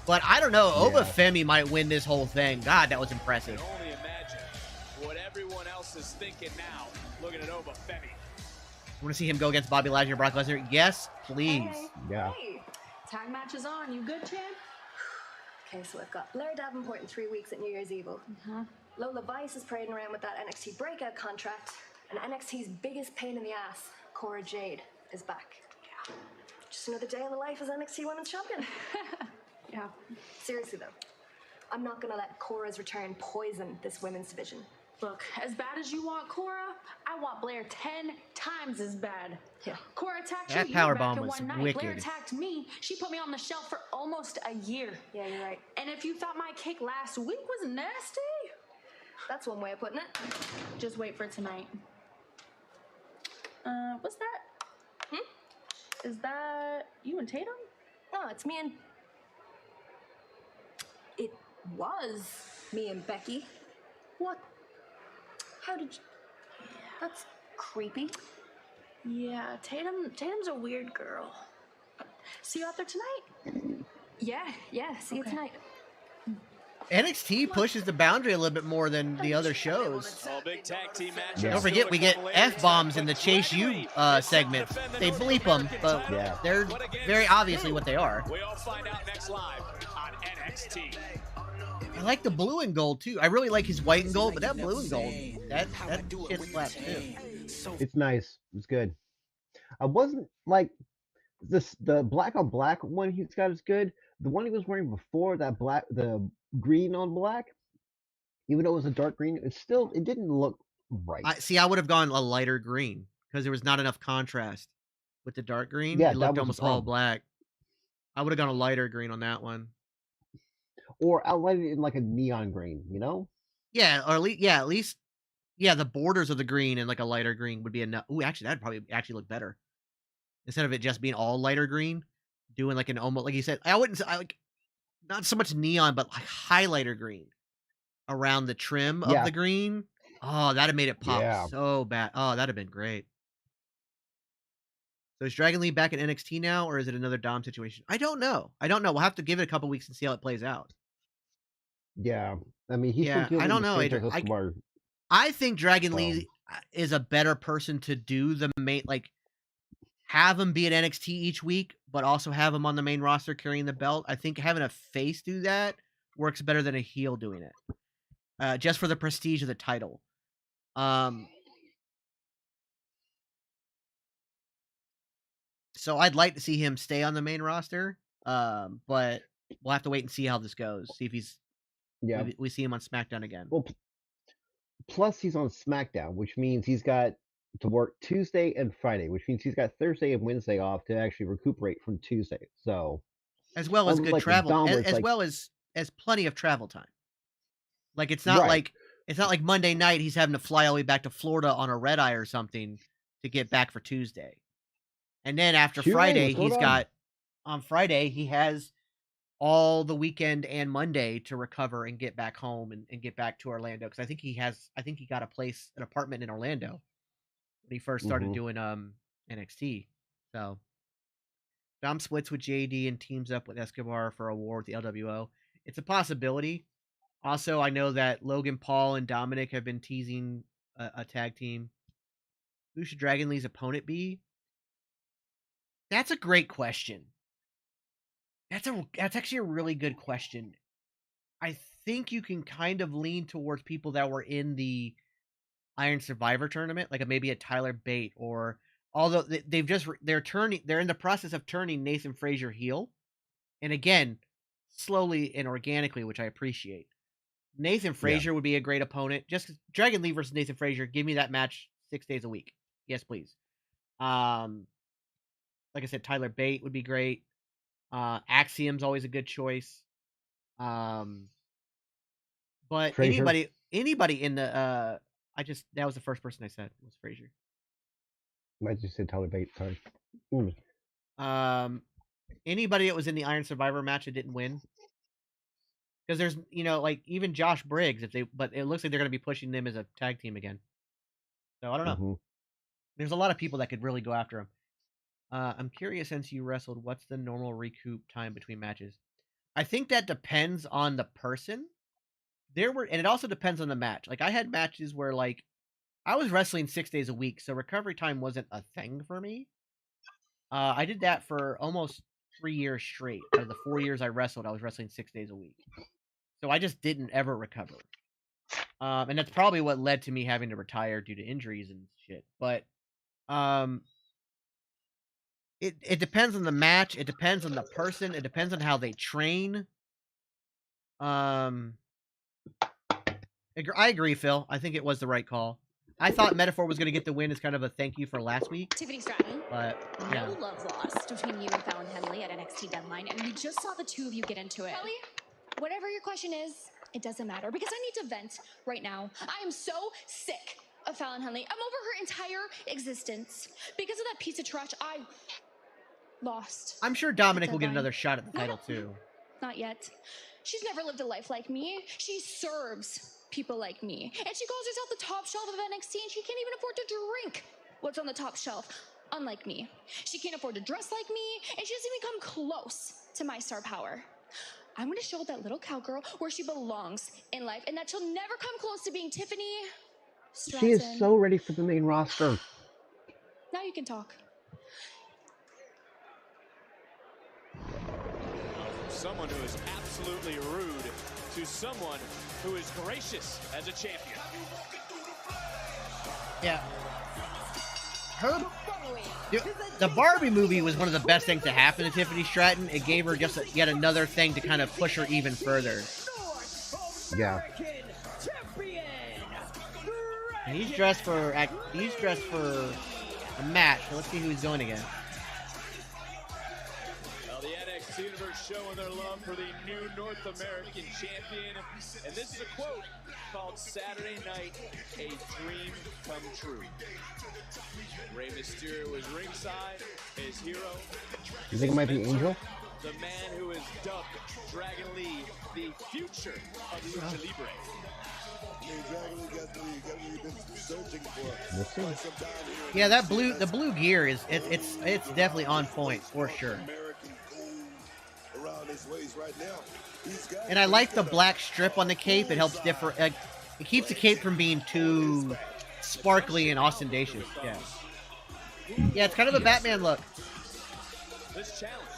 But I don't know. Obafemi might win this whole thing. God, that was impressive. Only imagine what everyone else is thinking now. Looking at Obafemi. Want to see him go against Bobby Lashley or Brock Lesnar? Yes, please. Hey, yeah. Hey. Tag match is on. You good, champ? Okay, so I've got Blair Davenport in 3 weeks at New Year's Eve. Lola Vice is parading around with that NXT breakout contract, and NXT's biggest pain in the ass, Cora Jade, is back. Yeah. Just another day in the life as NXT Women's Champion. Yeah. Seriously though, I'm not gonna let Cora's return poison this women's division. Look, as bad as you want Cora, I want Blair 10 times as bad. Yeah. Cora attacked that you power back bomb in was one night. wicked. Blair attacked me. She put me on the shelf for almost a year. Yeah, you're right. And if you thought my kick last week was nasty, that's one way of putting it. just wait for tonight. What's that? Is that you and Tatum? No, it's me and... It was me and Becky. What? How did you... That's creepy. Yeah, Tatum's a weird girl. See you out there tonight? Yeah, see you tonight. NXT pushes the boundary a little bit more than the other shows. All big tag team matches. Don't forget, we get F-bombs in the Chase U segments. They bleep them, but they're very obviously what they are. We all find out next live on NXT. I like the blue and gold, too. I really like his white and gold, but that blue and gold, that shit slaps, too. It's nice. It's good. I wasn't, like, the black on black one he's got is good. The one he was wearing before, that black, the green on black, Even though it was a dark green, it didn't look right. I would have gone a lighter green because there was not enough contrast with the dark green. Yeah, it looked almost all black. I would have gone a lighter green on that one. Or outline it in like a neon green, you know? Yeah, or at least the borders of the green and like a lighter green would be enough. Ooh, actually, that'd probably actually look better. Instead of it just being all lighter green, doing like an almost, like you said, I like not so much neon, but like highlighter green around the trim of the green. Oh, that'd have made it pop so bad. Oh, that'd have been great. So is Dragon Lee back in NXT now, or is it another Dom situation? I don't know. We'll have to give it a couple weeks and see how it plays out. Yeah, I mean, he's still I don't know. I think Dragon Lee is a better person to do the main, like, have him be at NXT each week, but also have him on the main roster carrying the belt. I think having a face do that works better than a heel doing it, just for the prestige of the title. So I'd like to see him stay on the main roster, but we'll have to wait and see how this goes. See if he's we see him on SmackDown again. Well, plus he's on SmackDown, which means he's got to work Tuesday and Friday, which means he's got Thursday and Wednesday off to actually recuperate from Tuesday. So as well as good travel, as well as plenty of travel time. Like it's not like Monday night he's having to fly all the way back to Florida on a red eye or something to get back for Tuesday. And then after Friday, on Friday, he has all the weekend and Monday to recover and get back home and get back to Orlando. Because I think he got an apartment in Orlando when he first started doing NXT. So Dom splits with JD and teams up with Escobar for a war with the LWO. It's a possibility. Also, I know that Logan Paul and Dominic have been teasing a tag team. Who should Dragon Lee's opponent be? That's a great question. That's actually a really good question. I think you can kind of lean towards people that were in the Iron Survivor tournament, like maybe a Tyler Bate, or although they're in the process of turning Nathan Frazier heel, and again, slowly and organically, which I appreciate. Nathan Frazier would be a great opponent. Just Dragon Lee versus Nathan Frazier. Give me that match 6 days a week. Yes, please. Like I said, Tyler Bate would be great. Axiom's always a good choice. But Frazier. anybody in the that was the first person I said was Frazier. I just said Tyler Bate. Sorry. Anybody that was in the Iron Survivor match that didn't win. Because there's, like even Josh Briggs, but it looks like they're going to be pushing them as a tag team again. So I don't know. There's a lot of people that could really go after him. I'm curious, since you wrestled, what's the normal recoup time between matches? I think that depends on the person. And it also depends on the match. Like I had matches where like I was wrestling 6 days a week, so recovery time wasn't a thing for me. I did that for almost 3 years straight. Out of the 4 years I wrestled, I was wrestling 6 days a week. So I just didn't ever recover. And that's probably what led to me having to retire due to injuries and shit. But it depends on the match. It depends on the person. It depends on how they train. I agree, Phil. I think it was the right call. I thought Metaphor was going to get the win as kind of a thank you for last week. Tiffany Stratton. But yeah. No love lost between you and Fallon Henley at NXT Deadline, and we just saw the two of you get into it. Kelly, whatever your question is, it doesn't matter because I need to vent right now. I am so sick of Fallon Henley. I'm over her entire existence because of that piece of trash I lost. I'm sure Dominic will get another shot at the title too. Not yet. She's never lived a life like me. She serves people like me. And she calls herself the top shelf of NXT, and she can't even afford to drink what's on the top shelf, unlike me. She can't afford to dress like me, and she doesn't even come close to my star power. I'm going to show that little cowgirl where she belongs in life, and that she'll never come close to being Tiffany Stratton. She is so ready for the main roster. Now you can talk. Someone who is absolutely rude to someone who is gracious as a champion. Yeah. The Barbie movie was one of the best things to happen to Tiffany Stratton. It gave her just yet another thing to kind of push her even further. Yeah. And he's dressed for a match. So let's see who he's going against. Well, the NXT Universe showing their love for the new North American champion. And this is a quote called Saturday Night, a Dream Come True. Rey Mysterio is ringside, his hero. You think it might be Angel? The man who is dubbed Dragon Lee, the future of Lucha Libre. Yeah, the blue gear is it's definitely on point for sure. And I like the black strip on the cape. It helps differ. It keeps the cape from being too sparkly and ostentatious. Yeah. Yeah, it's kind of a Batman look. This challenge.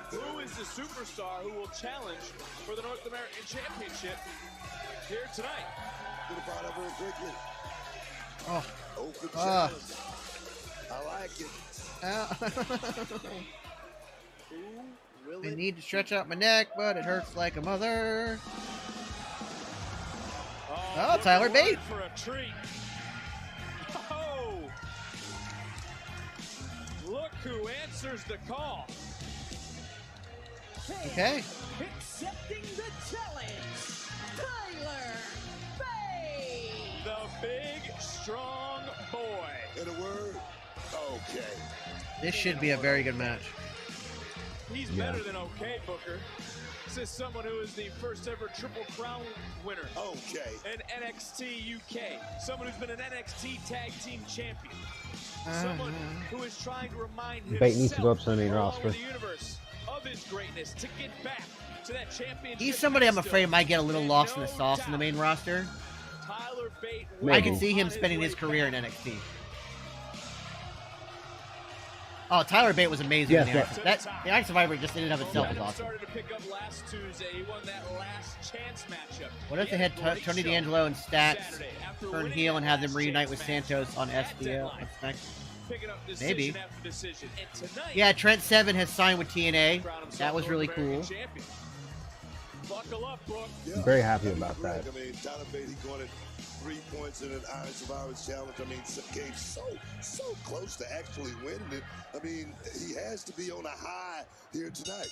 Who is the superstar who will challenge for the North American Championship here tonight? Oh. I like it. I need to stretch out my neck, but it hurts like a mother. Oh, Tyler Bate. For a treat. Oh. Look who answers the call. Okay. Accepting the challenge, Tyler Bate. The big, strong boy. In a word, okay. This should be a very good match. He's better than okay, Booker. This is someone who is the first ever Triple Crown winner. Okay. In NXT UK. Someone who's been an NXT Tag Team Champion. Someone who is trying to remind himself Bate needs to go up to the main roster. The universe of his greatness to get back to that championship. He's somebody I'm afraid might get a little lost in the sauce in the main roster. Tyler Bate. I can see him spending his career in NXT. Oh, Tyler Bate was amazing. Yes, in the Iron Survivor just in and of itself was awesome. Started to pick up last Tuesday. He won that last chance matchup. What if they had Tony D'Angelo and Stacks turn heel and have them reunite with Santos on SDL? Maybe. Yeah, Trent Seven has signed with TNA. That was really cool. Buckle up, Brooke. I'm very happy about that. I mean, Tyler Bate, he wanted 3 points in an Iron Survivors Challenge. I mean, came so close to actually winning it. I mean, he has to be on a high here tonight.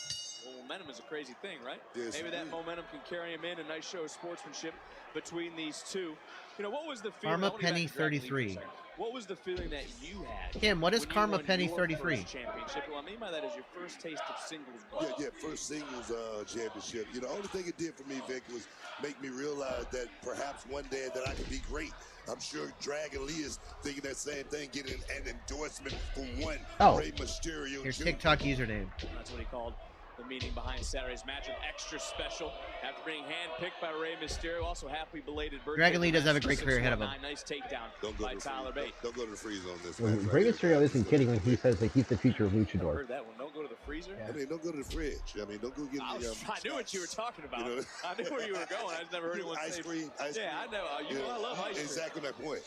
Well, momentum is a crazy thing, right? Yes, maybe that momentum can carry him in. A nice show of sportsmanship between these two. You know, what was the feeling? Karma Penny 33. What was the feeling that you had? Kim, what is Karma Penny 33? Championship. Well, I mean by that is your first taste of singles. Yeah, first singles championship. You know, the only thing it did for me, Vic, was make me realize that perhaps one day that I could be great. I'm sure Dragon Lee is thinking that same thing, getting an endorsement for one Rey Mysterio. Your TikTok username. That's what he called the meaning behind Saturday's matchup. Extra special after being handpicked by Rey Mysterio. Also, happy belated birthday. Dragon Lee does have a great career ahead of him. Nice takedown by Tyler Bate. Don't go to the freeze on this. Rey Mysterio isn't kidding when he says that he's the future of Luchador. I heard that one. Don't go to the freezer. I mean, don't go to the fridge. I mean, don't go get I knew what you were talking about. You know? I knew where you were going. I just never heard anyone say ice cream. Yeah, I know. I love ice cream. Exactly my point.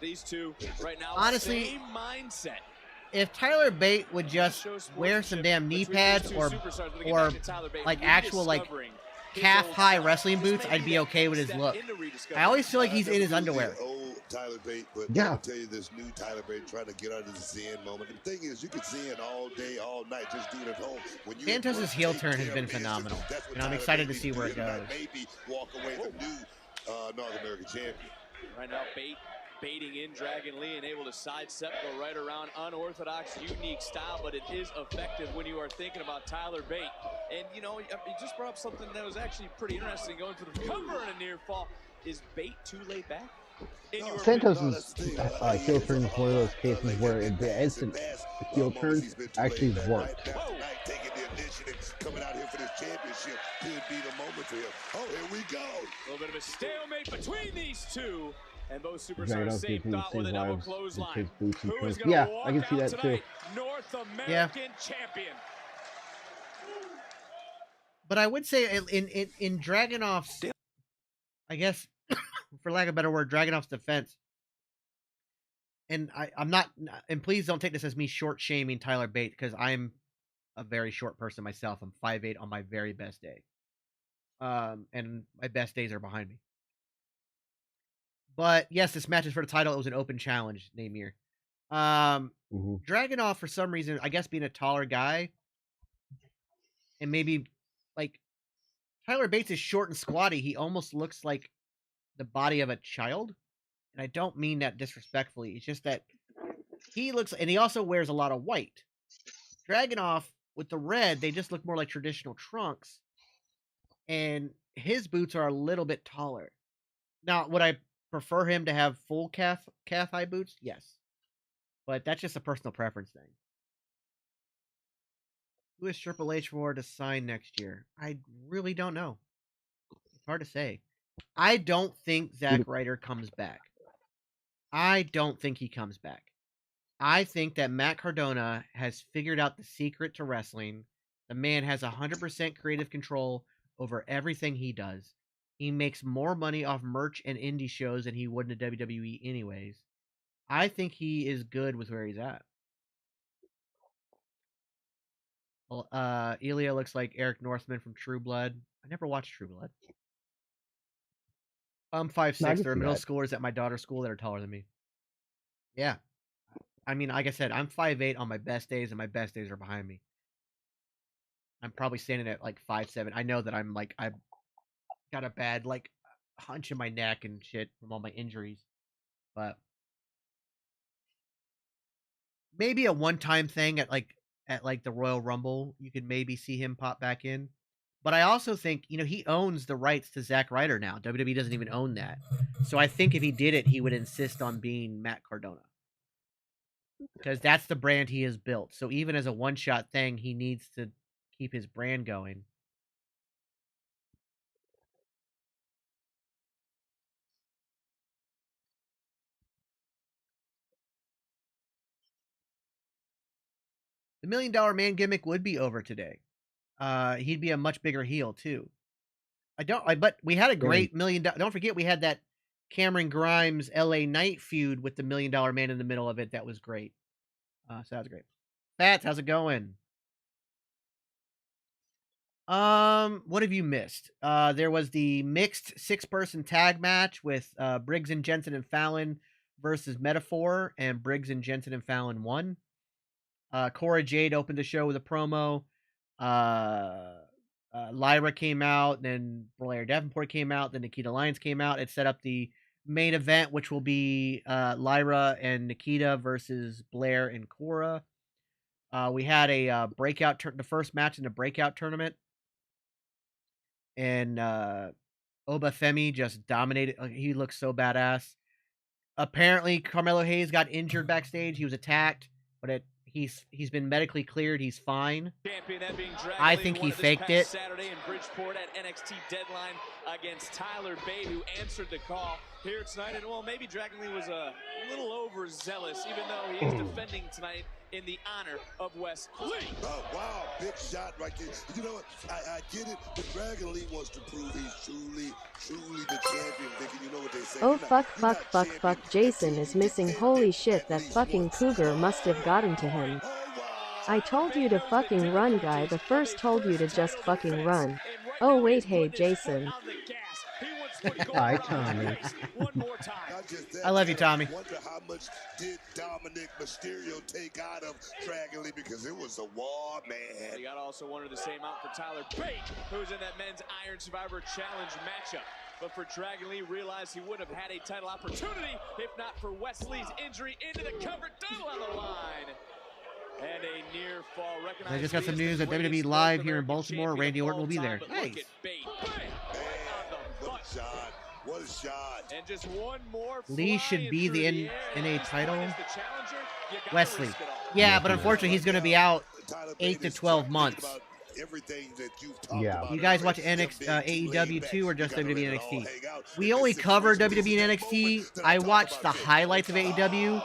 These two right now, honestly, same mindset. If Tyler Bate would just wear some damn knee pads or like actual like calf high wrestling boots, I'd be okay with his look. I always feel like he's in his underwear. Old Tyler Bate, but yeah. I'll tell you this new Tyler Bate trying to get out of the Zen moment. The thing is, you can Zen all day, all night, just do it at home. Santos' heel turn has been phenomenal, and I'm excited to see where it goes. Maybe walk away the new North American champion. Right now, baiting in Dragon Lee and able to sidestep, go right around. Unorthodox, unique style, but it is effective when you are thinking about Tyler Bate. And, you know, he just brought up something that was actually pretty interesting, going for the cover and a near fall. Is Bate too laid back? Santos' heel turn is one of those cases where the instant heel turns actually work. Taking the initiative, coming out here for this championship could be the moment for him. Oh, here we go. A little bit of a stalemate between these two. And both superstars same thought with a double clothesline. Who's going to walk I can see that tonight? too. North American champion. But I would say in Dragunov's, I guess, for lack of a better word, Dragunov's defense, and I'm not, and please don't take this as me short shaming Tyler Bate, because I'm a very short person myself. I'm 5'8" on my very best day. And my best days are behind me. But yes, this match is for the title. It was an open challenge, Namir. Dragunov, for some reason, I guess being a taller guy, and maybe like Tyler Bates is short and squatty. He almost looks like the body of a child. And I don't mean that disrespectfully. It's just that he looks, and he also wears a lot of white. Dragunov, with the red, they just look more like traditional trunks. And his boots are a little bit taller. Now, would I prefer him to have full calf high boots? Yes. But that's just a personal preference thing. Who is Triple H for to sign next year? I really don't know. It's hard to say. I don't think Zack Ryder comes back. I don't think he comes back. I think that Matt Cardona has figured out the secret to wrestling. The man has 100% creative control over everything he does. He makes more money off merch and indie shows than he would in the WWE anyways. I think he is good with where he's at. Well, Ilya looks like Eric Northman from True Blood. I never watched True Blood. I'm 5'6". There are middle schoolers at my daughter's school that are taller than me. Yeah. I mean, like I said, I'm 5'8" on my best days, and my best days are behind me. I'm probably standing at like 5'7". I know that I've got a bad like hunch in my neck and shit from all my injuries. But maybe a one-time thing at the Royal Rumble, you could maybe see him pop back in. But I also think, he owns the rights to Zack Ryder now. WWE doesn't even own that. So I think if he did it, he would insist on being Matt Cardona. Because that's the brand he has built. So even as a one-shot thing, he needs to keep his brand going. The $1 Million Man gimmick would be over today. He'd be a much bigger heel too. But we had a great $1 Million. Don't forget, we had that Cameron Grimes LA Knight feud with the $1 Million Man in the middle of it. That was great. So that was great. Fats, how's it going? What have you missed? There was the mixed 6-person tag match with Briggs and Jensen and Fallon versus Metaphor, and Briggs and Jensen and Fallon won. Cora Jade opened the show with a promo. Lyra came out, then Blair Davenport came out, then Nikita Lyons came out. It set up the main event, which will be Lyra and Nikita versus Blair and Cora. We had a the first match in the breakout tournament. And Obafemi just dominated. He looks so badass. Apparently, Carmelo Hayes got injured backstage. He was attacked, but he's been medically cleared. He's fine. I think he faked it. Saturday in Bridgeport at NXT Deadline against Tyler Bate, who answered the call here tonight. And well, maybe Dragon Lee was a little overzealous, even though he is defending tonight in the honor of Wes Lee. Oh, wow, big shot right there. You know what? I get it, but Dragon Lee wants to prove he's truly the champion. Thinking, you know what they say. Oh, fuck, Jason is missing. Holy shit, that fucking cougar must have gotten to him. I told you to fucking run, guy. The first told you to just fucking run. Oh, wait, hey, Jason. Hi, Tommy. I love you, Tommy. Wonder how much did Dominic Mysterio take out of Dragon Lee, because it was a war, man. You got to also wonder the same out for Tyler Bate, who's in that men's Iron Survivor Challenge matchup. But for Dragon Lee, realized he would have had a title opportunity if not for Wesley's injury into the cover, double on the line. And a near fall. I just got some news at WWE Live here in Baltimore. Randy Orton will be there. Nice. What a shot. What a shot. And just one more. Lee should be the NA title. Wesley. Yeah, but unfortunately, he's going to be out 8 to 12 months. Yeah. You guys watch AEW too, or just WWE NXT? We only cover WWE and NXT. I watch the highlights of AEW.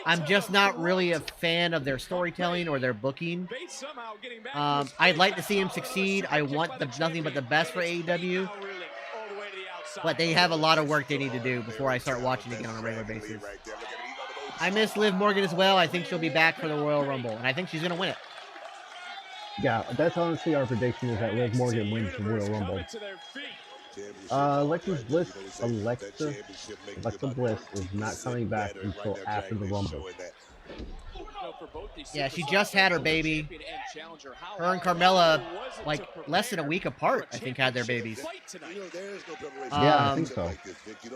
I'm just not really a fan of their storytelling or their booking. I'd like to see him succeed. I want nothing but the best for AEW. But they have a lot of work they need to do before I start watching again on a regular basis. I miss Liv Morgan as well. I think she'll be back for the Royal Rumble, and I think she's going to win it. Yeah, that's honestly our prediction, is that Liv Morgan wins the Royal Rumble. Alexa Bliss is not coming back until after the Rumble. Yeah, she just had her baby. Her and Carmella, like, less than a week apart, I think, had their babies. Yeah, I think so.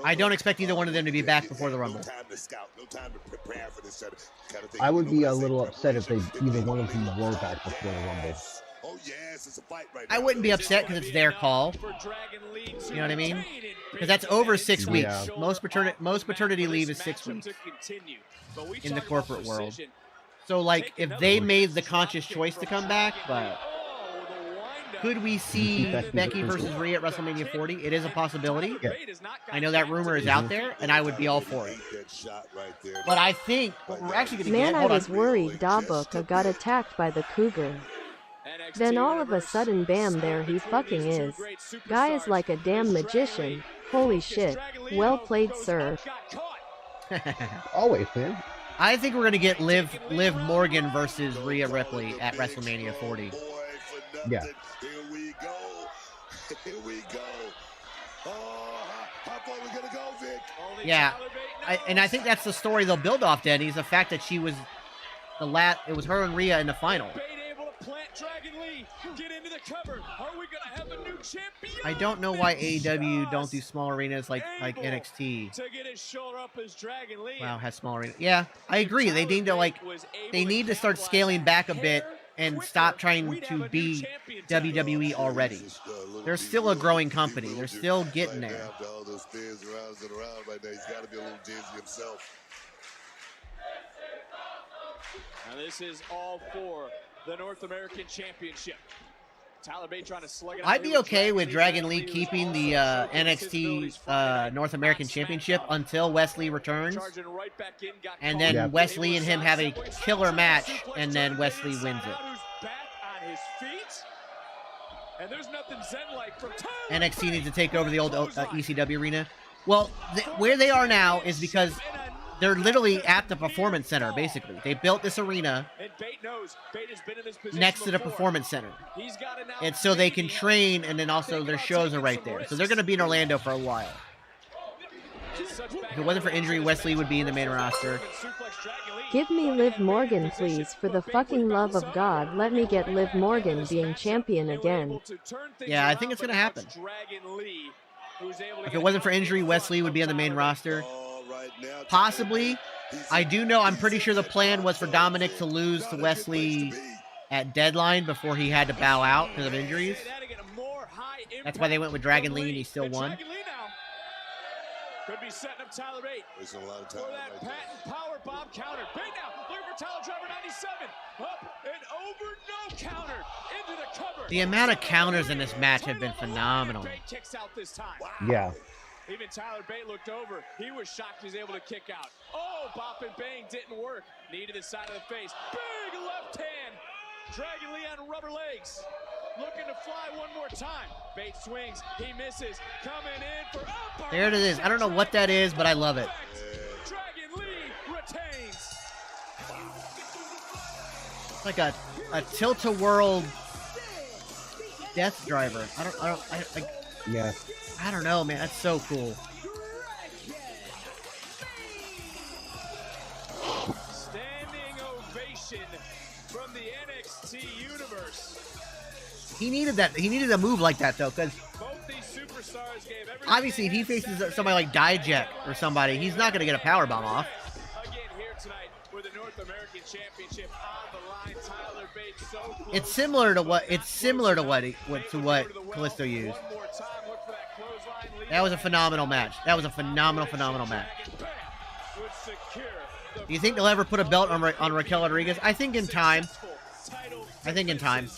I don't expect either one of them to be back before the Rumble. I would be a little upset if either one of them were back before the Rumble. I wouldn't be upset because it's their call. You know what I mean? Because that's over 6 weeks. Yeah. Most paternity leave is 6 weeks in the corporate world. So, like, if they made the conscious choice to come back, but could we see Becky versus Rhea at WrestleMania 40? It is a possibility. Yeah. I know that rumor is out there, and I would be all for it. But I think what we're actually going to get... Man, I was worried Dabuka got attacked by the Cougar. Then all of a sudden, bam, there he fucking is. Guy is like a damn magician. Holy shit. Well played, sir. Always, man. I think we're going to get Liv Morgan versus Rhea Ripley at WrestleMania 40. Yeah. Here we go. Here we go. Oh, how far are we going to go, Vic? Yeah. And I think that's the story they'll build off, Denny, is the fact that she was it was her and Rhea in the final. I don't know why AEW don't do small arenas like NXT. Wow, has small arenas. Yeah, I agree. They need to start scaling back a bit and stop trying to be WWE already. They're still a growing company. They're still getting there. Now this is all for the North American Championship. Tyler Bate trying to slug it out. I'd be okay with Dragon Lee keeping the NXT North American Championship until Wesley returns. And then Wesley and him have a killer match, and then Wesley wins it. NXT needs to take over the old ECW arena. Well, where they are now is because they're literally at the Performance Center, basically. They built this arena next to the Performance Center. And so they can train, and then also their shows are right there. So they're going to be in Orlando for a while. If it wasn't for injury, Wesley would be in the main roster. Give me Liv Morgan, please. For the fucking love of God, let me get Liv Morgan being champion again. Yeah, I think it's going to happen. If it wasn't for injury, Wesley would be on the main roster. Possibly. I do know, I'm pretty sure the plan was for Dominic to lose to Wesley at Deadline before he had to bow out because of injuries. That's why they went with Dragon Lee and he still won. Could be setting up Tyler Bate for that patent power bomb counter. Bate now looking for Tyler Driver 97. Up and over, no counter into the cover. The amount of counters in this match have been phenomenal. Kicks out this time. Yeah. Even Tyler Bate looked over. He was shocked he was able to kick out. Oh, bop and bang didn't work. Knee to the side of the face. Big left hand. Dragon Lee on rubber legs. Looking to fly one more time. Bate swings. He misses. Coming in for up. There it is. I don't know what that is, but I love it. Dragon Lee retains. It's like a tilt-a-whirl death driver. Yeah. I don't know, man. That's so cool. Standing ovation from the NXT universe. He needed that. He needed a move like that, though, because obviously if he faces somebody like Dijak or somebody, he's not going to get a powerbomb off. Again here tonight with the North American Championship on the line. Tyler Bate so close. It's similar to what Kalisto used. That was a phenomenal match. That was a phenomenal match. Do you think they'll ever put a belt on Raquel Rodriguez? I think in time. I think in time.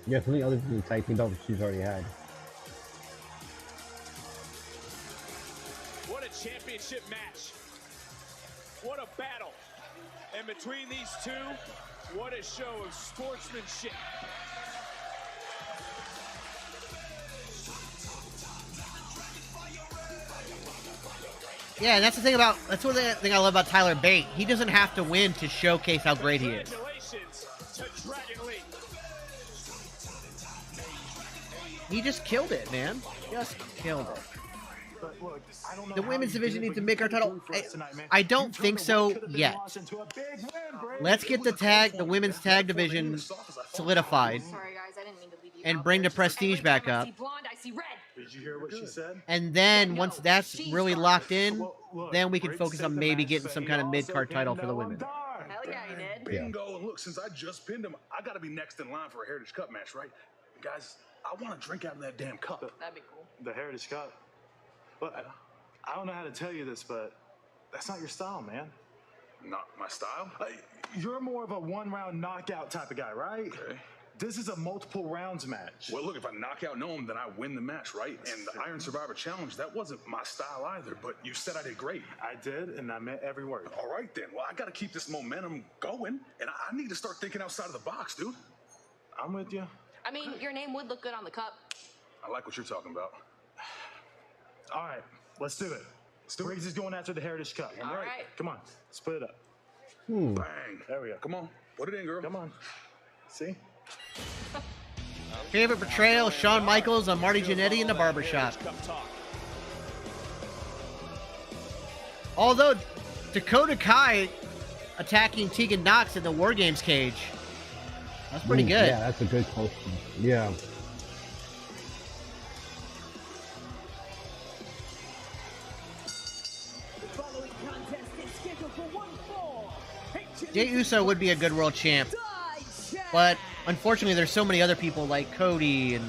Yeah, something other than the tag team belt that she's already had. What a championship match. What a battle. And between these two, what a show of sportsmanship. Yeah, and that's the thing I love about Tyler Bate. He doesn't have to win to showcase how great he is. He just killed it, man. Just killed it. But look, I don't know The how women's you division did it, needs to but make you our came title. through for us tonight, man. I You don't turned think what so could have been a yet. loss into a big win, Brady. Let's get the tag, the women's tag division solidified, Sorry, guys, I didn't mean to leave you and out bring there. the prestige Every time back I up. see blonde, I see red. Did you hear what she said? And then Yeah, once no, that's she's really got locked it. in, Well, look, then we can Briggs focus saved on the maybe match, getting but some he kind of also mid-card title came for the down women. dark. Hell yeah, he did. Bingo. And look, since I just pinned him, I got to be next in line for a Heritage Cup match, right? Guys, I want to drink out of that damn cup. That'd be cool. The Heritage Cup. Look, I don't know how to tell you this, but that's not your style, man. Not my style? You're more of a one-round knockout type of guy, right? Okay. This is a multiple rounds match. Well, look, if I knock out Noam, then I win the match, right? And the Iron Survivor Challenge, that wasn't my style either, but you said I did great. I did, and I meant every word. All right, then. Well, I got to keep this momentum going, and I need to start thinking outside of the box, dude. I'm with you. I mean, your name would look good on the cup. I like what you're talking about. All right, let's do it. Briggs is going after the Heritage Cup. All right. Come on, split it up. Bang. There we go. Come on. Put it in, girl. Come on. See? Favorite betrayal: Shawn Michaels on Marty Jannetty in the barbershop. Although Dakota Kai attacking Tegan Knox in the War Games cage, that's pretty good. Yeah, that's a good question. Yeah. The following contest is scheduled for one fall. Jey Uso would be a good world champ, but unfortunately, there's so many other people like Cody and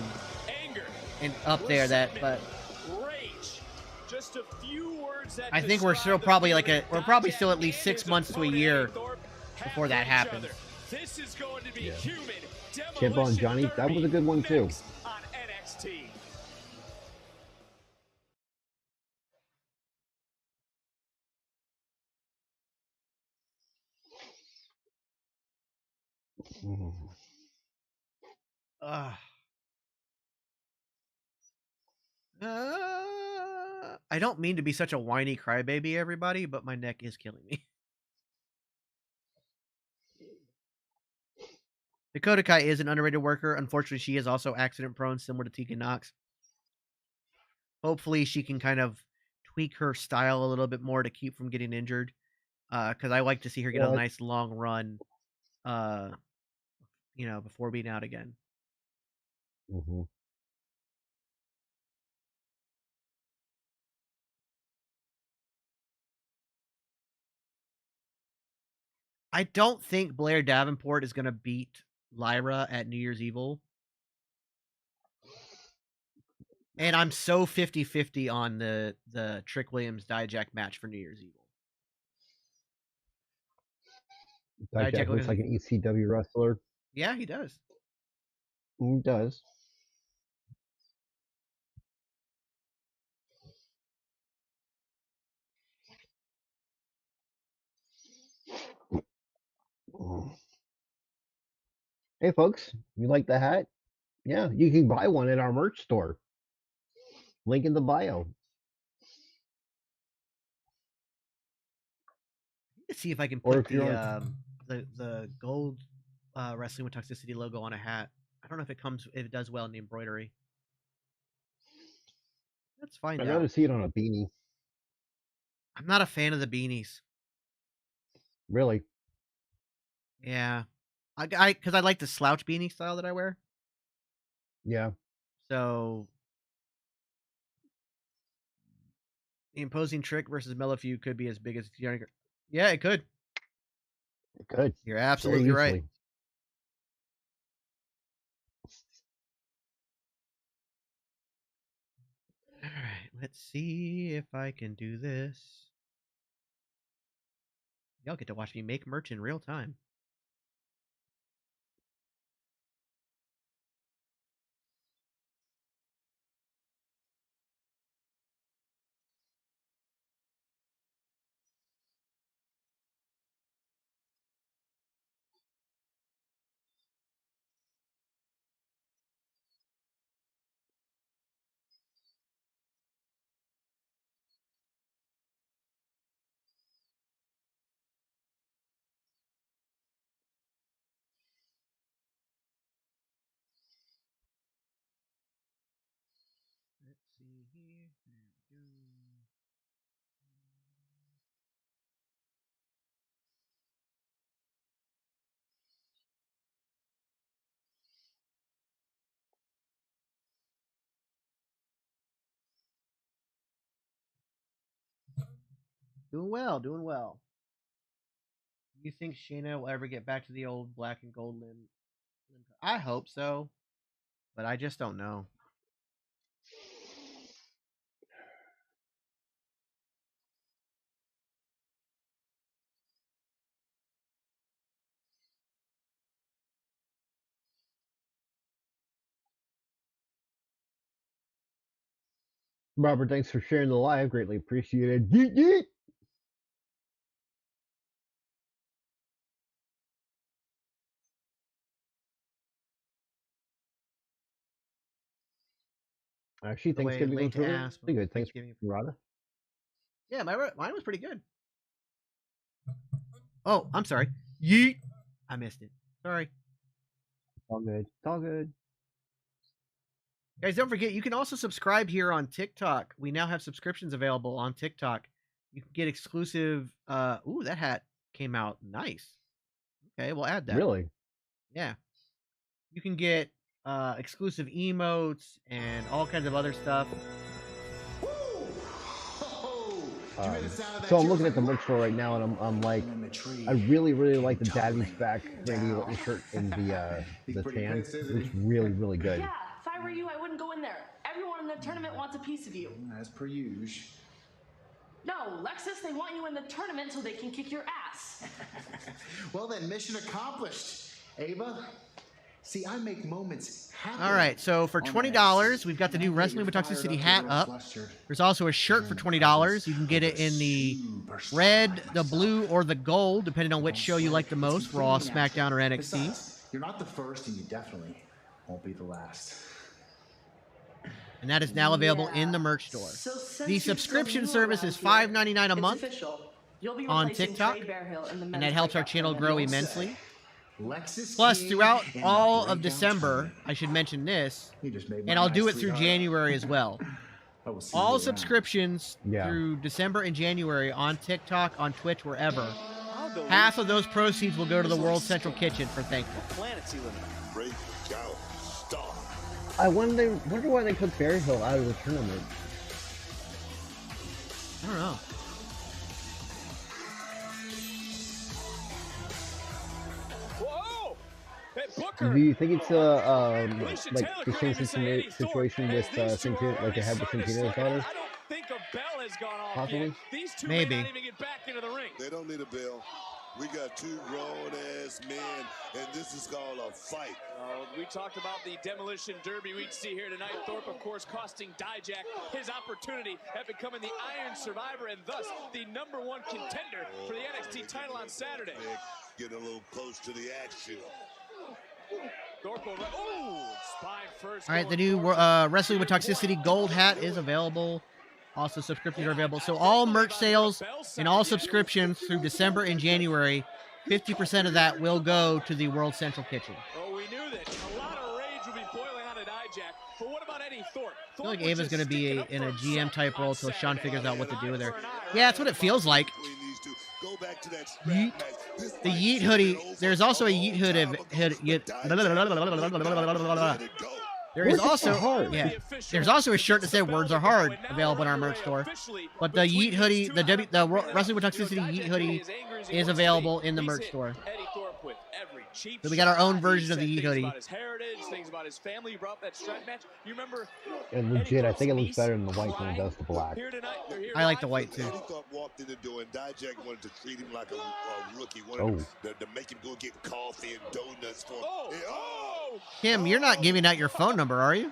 up there that. But Rage. Just a few words that I think we're still probably we're probably still at least 6 months to a year before that happens. This is going to be human. Chip on Johnny, that was a good one too. On NXT. I don't mean to be such a whiny crybaby, everybody, but my neck is killing me. Dakota Kai is an underrated worker. Unfortunately, she is also accident prone, similar to Tegan Knox. Hopefully, she can kind of tweak her style a little bit more to keep from getting injured. Because I like to see her get a nice long run, before being out again. Mm-hmm. I don't think Blair Davenport is going to beat Lyra at New Year's Evil. And I'm so 50-50 on the Trick Williams Dijak match for New Year's Evil. Dijak looks like an ECW wrestler. Yeah, he does. He does. Hey, folks, you like the hat? Yeah, you can buy one at our merch store. Link in the bio. Let's see if I can Or put if you're on- the gold Wrestling with Toxicity logo on a hat. I don't know if it does well in the embroidery. Let's find I'd out. rather see it on a beanie. I'm not a fan of the beanies. Really? Yeah, because I like the slouch beanie style that I wear. Yeah. So the imposing Trick versus Mellow Feud could be as big as yeah, it could. It could. You're absolutely right. All right, let's see if I can do this. Y'all get to watch me make merch in real time. here. Doing well, doing well. Do you think Shayna will ever get back to the old black and gold limb? I hope so, but I just don't know. Robert, thanks for sharing the live. Greatly appreciated. Yeet, yeet. Actually, The way Thanksgiving late was to really ask, but good. Thanks, Thanksgiving. Rada. Yeah, mine was pretty good. Oh, I'm sorry. Yeet. I missed it. Sorry. It's all good. It's all good. Guys, don't forget, you can also subscribe here on TikTok. We now have subscriptions available on TikTok. You can get exclusive. Ooh, that hat came out nice. Okay, we'll add that. Really? Yeah. You can get exclusive emotes and all kinds of other stuff. So I'm looking at the merch store right now, and I'm like, I really like the Daddy's Back Randy Orton shirt in the tan. It looks really good. Yeah, if I were you, I wouldn't go in there. Everyone in the tournament wants a piece of you. As per usual. No, Lexus, they want you in the tournament so they can kick your ass. Well then, mission accomplished. Ava, see, I make moments happen. All right, so for $20, we've got the new Wrestling with Toxicity hat up. There's also a shirt for $20. You can get it in the red, the blue, or the gold, depending on which show you like the most, Raw, SmackDown, or NXT. You're not the first, and you definitely won't be the last. And that is now available in the merch store. The subscription service is $5.99 a month on TikTok, and that helps our channel grow immensely. Plus, throughout all of December, I should mention this, and I'll do it through January as well. All subscriptions through December and January on TikTok, on Twitch, wherever, half of those proceeds will go to the World Central Kitchen for Thankful. I wonder why they took Berryhill out of the tournament. I don't know. Whoa! Hey, Booker. Do you think it's like the same situation with Santino, like they had with Santino's daughter? I don't think a bell has gone off Possibly. yet. These two Maybe. may not even get back into the ring. They don't need a bell. We got two grown-ass men, and this is called a fight. We talked about the Demolition Derby we'd see here tonight. Thorpe, of course, costing Dijak his opportunity at becoming the Iron Survivor and thus the #1 contender for the NXT title on Saturday. Getting a little close to the action. Thorpe will spine first. All right, the new Wrestling with Toxicity gold hat is available. Also, subscriptions are available. So all merch sales and all subscriptions through December and January, 50% of that will go to the World Central Kitchen. Oh, we knew that. A lot of rage will be boiling on at Dijak. But what about Eddie Thorpe? I feel like Ava's going to be in a GM-type role until Sean figures out what to do with her. Yeah, that's what it feels like. Yeet. The Yeet hoodie. There's also a Yeet hoodie. There is also there's also a shirt that said "Words Are Hard" available in our merch store. But the Yeet hoodie, the Wrestling with Toxicity Yeet hoodie, is available in the merch store. So we got our own version of the Yeet hoodie. Things about his family. You brought up that strap match. You remember? And legit, I think it looks better than the white than it does the black. I like the white too. Eddie Thorpe walked in the door, and Dijak wanted to treat him like a rookie. Wanted to make him go get coffee and donuts for him. Kim, you're not giving out your phone number, are you?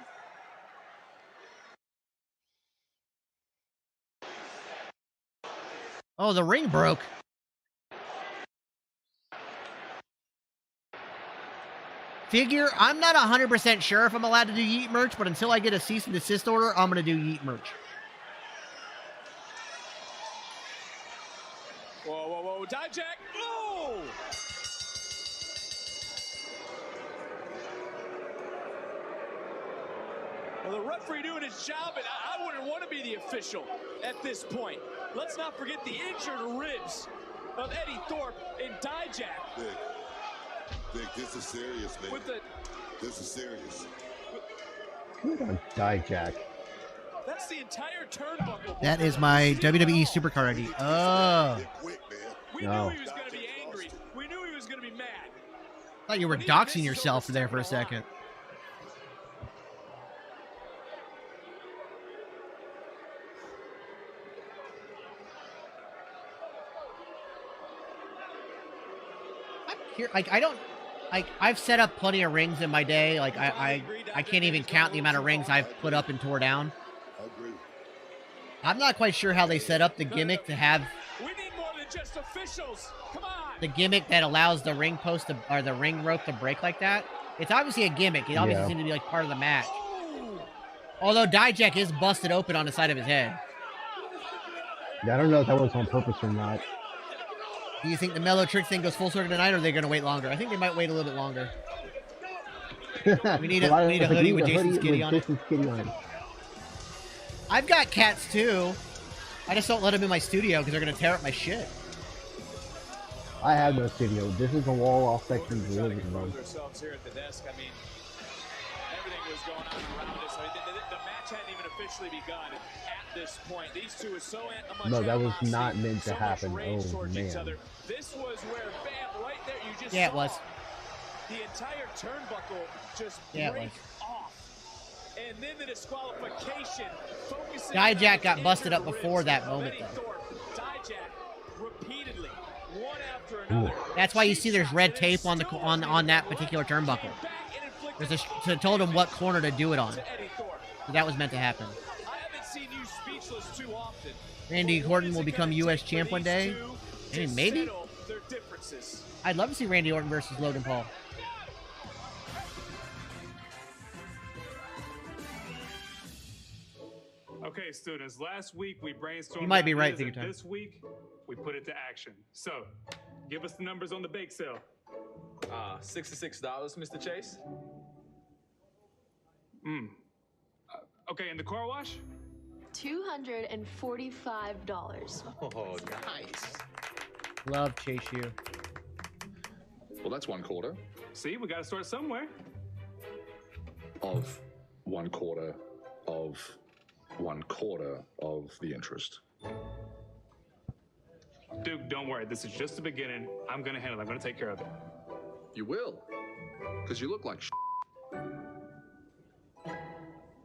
Oh, the ring broke. Figure, I'm not 100% sure if I'm allowed to do Yeet merch, but until I get a cease and desist order, I'm going to do Yeet merch. Whoa, Dijak! Oh! Well, the referee doing his job, and I wouldn't want to be the official at this point. Let's not forget the injured ribs of Eddie Thorpe and Dijak. Vic, this is serious, man. This is serious. Good on Dijak. That's the entire turnbuckle. That is my WWE Supercard ID. Oh. We knew he was going to be angry. We knew he was going to be mad. I thought you were doxing yourself there for a second. Here, like I've set up plenty of rings in my day. Like I can't even count the amount of rings I've put up and tore down. I agree. I'm not quite sure how they set up the gimmick to have We need more than just officials. Come on. the gimmick that allows the ring post to, or the ring rope to break like that. It's obviously a gimmick. It obviously seems to be like part of the match. Although Dijak is busted open on the side of his head. Yeah, I don't know if that was on purpose or not. Do you think the Mellow Trick thing goes full circle tonight, or are they going to wait longer? I think they might wait a little bit longer. We need a hoodie with Jason's kitty on it. I've got cats too. I just don't let them in my studio because they're going to tear up my shit. I have no studio. This is a wall-off section of the living room. Ourselves here at the desk. I mean, everything was going on around us. I mean, the match hadn't even officially begun at this point. These two are so much No, that was animosity, not meant to so much happen. rage Oh, towards each man. other. This was where, bam, right there, you just Yeah, it saw was. the entire turnbuckle just Yeah, it break was. off. And then the disqualification, focusing Dijak on got the busted up injured before ribs that of moment, Eddie though. Thorpe. Dijak repeatedly, one after another. That's why you see there's red tape on the on that particular turnbuckle. There's to told him what corner to do it on. So that was meant to happen. I haven't seen you speechless too often. Randy Orton will become U.S. champ one day. I mean, maybe. Settle their differences. I'd love to see Randy Orton versus Logan Paul. Okay, students, last week we brainstormed. You might be right, ideas, take your and time. This week we put it to action. So, give us the numbers on the bake sale. $66, Mr. Chase. Okay, and the car wash? $245. Oh, nice. Love Chase U. Well, that's 1/4 See, we got to start somewhere. of 1/4 of 1/4 of the interest. Duke, don't worry. This is just the beginning. I'm going to handle it. I'm going to take care of it. You will, because you look like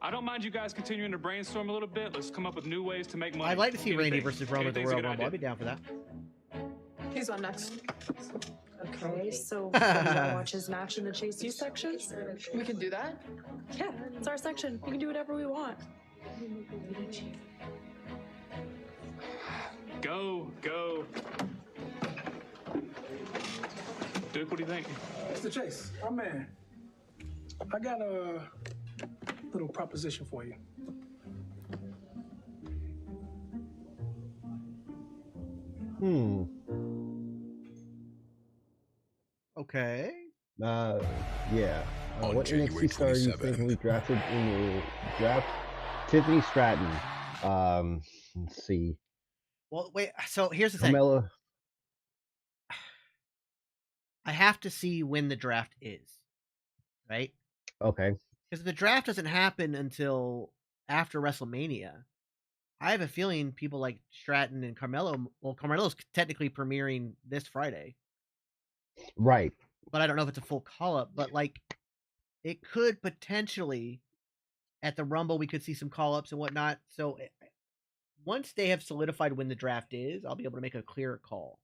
I don't mind you guys continuing to brainstorm a little bit. Let's come up with new ways to make money. I'd like to see Randy Anything. versus Roman at the Anything's a Royal good Rumble. I'd idea. be down for that. He's on next. Okay, so we gotta watch his match in the Chase U section? We can do that? Yeah, it's our section. We can do whatever we want. Go. Duke, what do you think? Mr. Chase, my man, I got a little proposition for you. Okay. Yeah. On What January NXT star you think we drafted in the draft? Tiffany Stratton. Let's see. Well, wait. So here's the thing. Carmella. I have to see when the draft is, right? Okay. Because the draft doesn't happen until after WrestleMania. I have a feeling people like Stratton and Carmelo. Well, Carmelo's technically premiering this Friday, Right. but I don't know if it's a full call up. But like, it could potentially at the Rumble we could see some call ups and whatnot. So once they have solidified when the draft is, I'll be able to make a clearer call.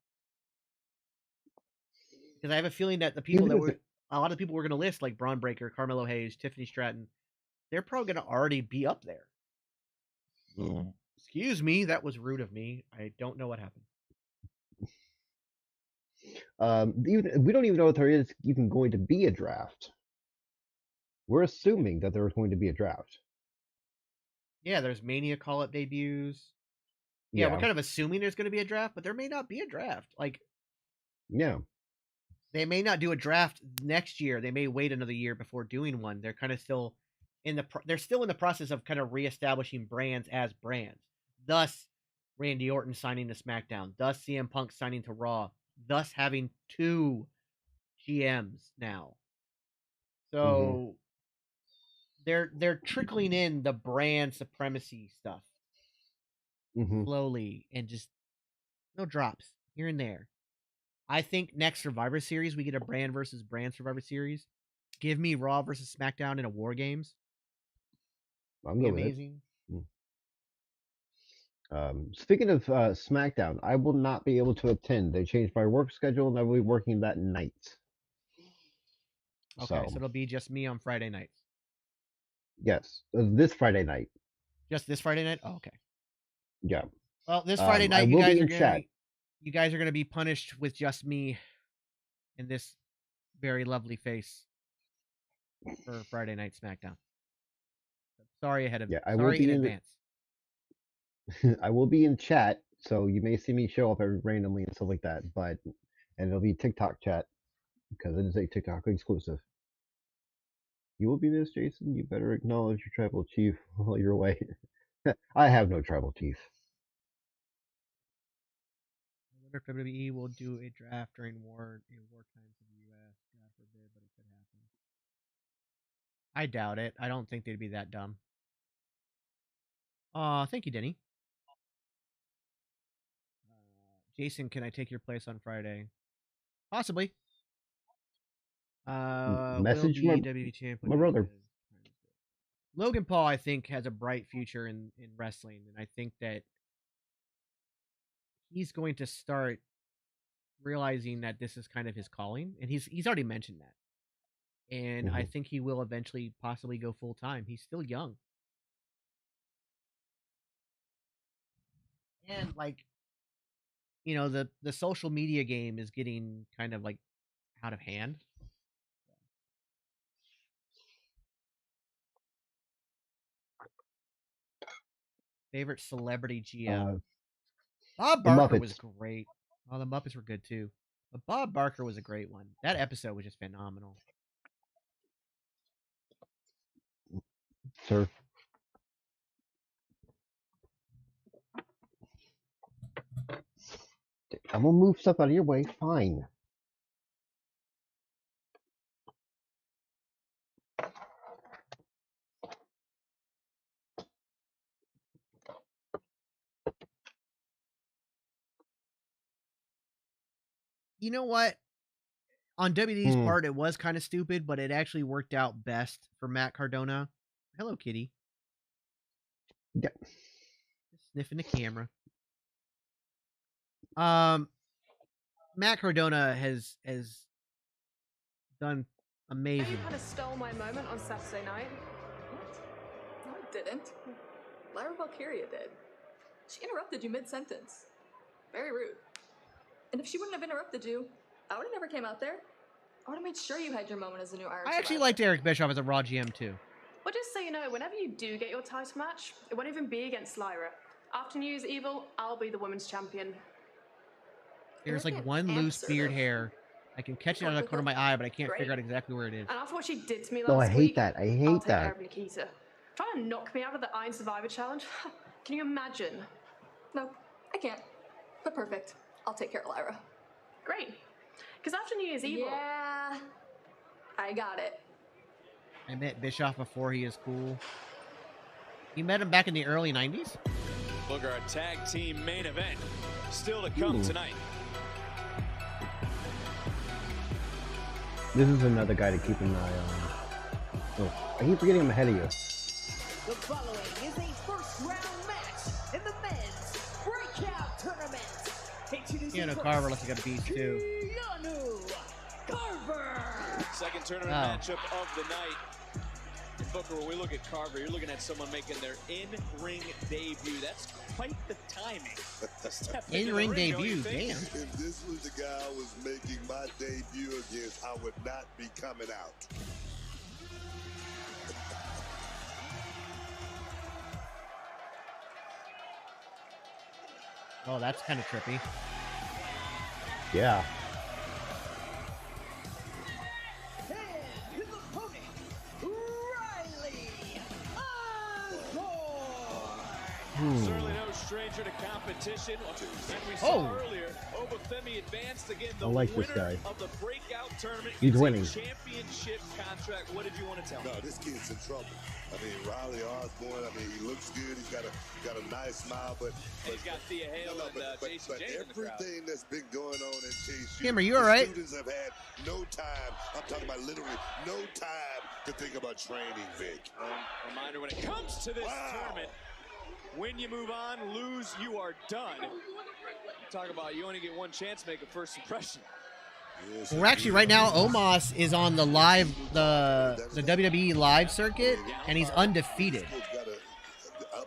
Because I have a feeling that the people Even that if were a lot of people we're going to list, like Braun Breaker, Carmelo Hayes, Tiffany Stratton, they're probably going to already be up there. Excuse me, that was rude of me. I don't know what happened. We don't even know if there is even going to be a draft. We're assuming that there is going to be a draft. Yeah, there's Mania call-up debuts. Yeah, we're kind of assuming there's going to be a draft, but there may not be a draft. Like, yeah, they may not do a draft next year. They may wait another year before doing one. They're kind of still they're still in the process of kind of reestablishing brands as brands. Thus, Randy Orton signing to SmackDown. Thus, CM Punk signing to Raw. Thus, having 2 GMs now. So they're trickling in the brand supremacy stuff slowly, and just no drops here and there. I think next Survivor Series we get a brand versus brand Survivor Series. Give me Raw versus SmackDown in a War Games. I'm going amazing. Speaking of SmackDown, I will not be able to attend. They changed my work schedule, and I will be working that night. Okay, so it'll be just me on Friday nights. Yes, this Friday night. Just this Friday night? Oh, okay. Yeah. Well, this Friday night, you guys are gonna be punished with just me and this very lovely face for Friday Night SmackDown. Sorry ahead of sorry in advance. I will be in chat, so you may see me show up randomly and stuff like that. And it'll be TikTok chat because it is a TikTok exclusive. You will be missed, Jason. You better acknowledge your tribal chief while you're away. I have no tribal chief. I wonder if WWE will do a draft during war times in the U.S. God forbid, but it could happen. I doubt it. I don't think they'd be that dumb. Thank you, Denny. Jason, can I take your place on Friday? Possibly. Message my brother. Logan Paul, I think, has a bright future in wrestling, and I think that he's going to start realizing that this is kind of his calling, and he's already mentioned that. And I think he will eventually possibly go full time. He's still young. And the social media game is getting kind of out of hand. Favorite celebrity GM? Bob Barker was great. Oh, the Muppets were good too. But Bob Barker was a great one. That episode was just phenomenal. Sir. I'm gonna move stuff out of your way. Fine. You know what? On WWT's part, it was kind of stupid, but it actually worked out best for Matt Cardona. Hello, kitty. Yeah. Just sniffing the camera. Matt Cardona has done amazing. You kind of stole my moment on Saturday night. What? No, I didn't. Lyra Valkyria did. She interrupted you mid-sentence. Very rude. And if she wouldn't have interrupted you, I would have never came out there. I would have made sure you had your moment as a new Irish. I actually liked Eric Bischoff as a Raw GM too. Well, just so you know, whenever you do get your title match, it won't even be against Lyra. After New Year's Evil, I'll be the women's champion. There's one loose beard hair. I can catch it out of the corner of my eye, but I can't figure out exactly where it is. And after what she did to me last No, I week, hate that. I hate I'll take that. care of Nikita. Trying to knock me out of the Iron Survivor Challenge? Can you imagine? No, I can't. But perfect. I'll take care of Lyra. Great. Because after New Year's Evil... Yeah, I got it. I met Bischoff before he is cool. You met him back in the early 90s? Look, our tag team main event still to come tonight. This is another guy to keep an eye on. Oh, I keep forgetting I'm ahead of you. The following is a first-round match in the men's breakout tournament. Keanu Carver looks like a beast too. Keanu Carver. Second tournament matchup of the night. And Booker, when we look at Carver, you're looking at someone making their in-ring debut. That's quite the timing. In-ring debut, damn. If this was the guy I was making my debut against, I would not be coming out. Oh, that's kind of trippy. Yeah. And his opponent, Riley. Certainly no stranger to competition. And we saw earlier, Obafemi advanced again. The I like this winner guy. of the breakout tournament. He's gets a winning. championship contract. What did you want to tell me? No, this kid's in trouble. I mean, Riley Osborne. I mean, he looks good. He's got a nice smile, but he's got Thea Hale and Jason but James in the crowd. everything that's been going on in Chase U, Kim, are you all right? Students have had no time. I'm talking about literally no time to think about training, Vic. Reminder: when it comes to this tournament, win you move on, lose you are done. Talk about you only get one chance to make a first impression. Yes, We're actually right now. Omos is on the live, the WWE live circuit, and he's undefeated.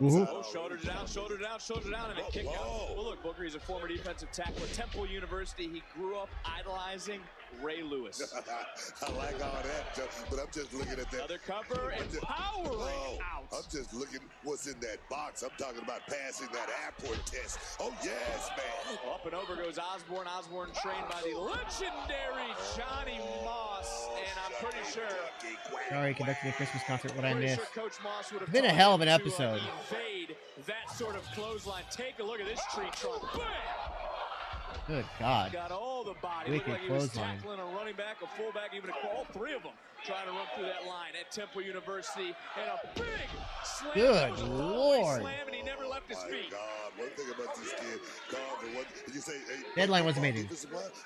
Oh, shoulder down, shoulder down, shoulder down, and a kick out. Well, look, Booker, he's a former defensive tackle at Temple University. He grew up idolizing Ray Lewis. I like all that, but I'm just looking at that. Another cover and powering out. I'm just looking what's in that box. I'm talking about passing that airport test. Oh, yes, man. Up and over goes Osborne. Osborne trained by the legendary Johnny Moss, and I'm pretty sure. Sorry, conducting a Christmas concert. What I missed. Sure Coach Moss would have It's been a hell of an episode. Evade that sort of clothesline. Take a look at this tree trunk. Bam! Good God. Got all the body. Wicked Looked like he was clothesline. tackling a running back, a fullback, even all three of them trying to run through that line at Temple University. And a big slam. Good Lord. Slam, and he never left his feet. God, one thing about this kid, Carver, what you say? Hey, Deadline was amazing.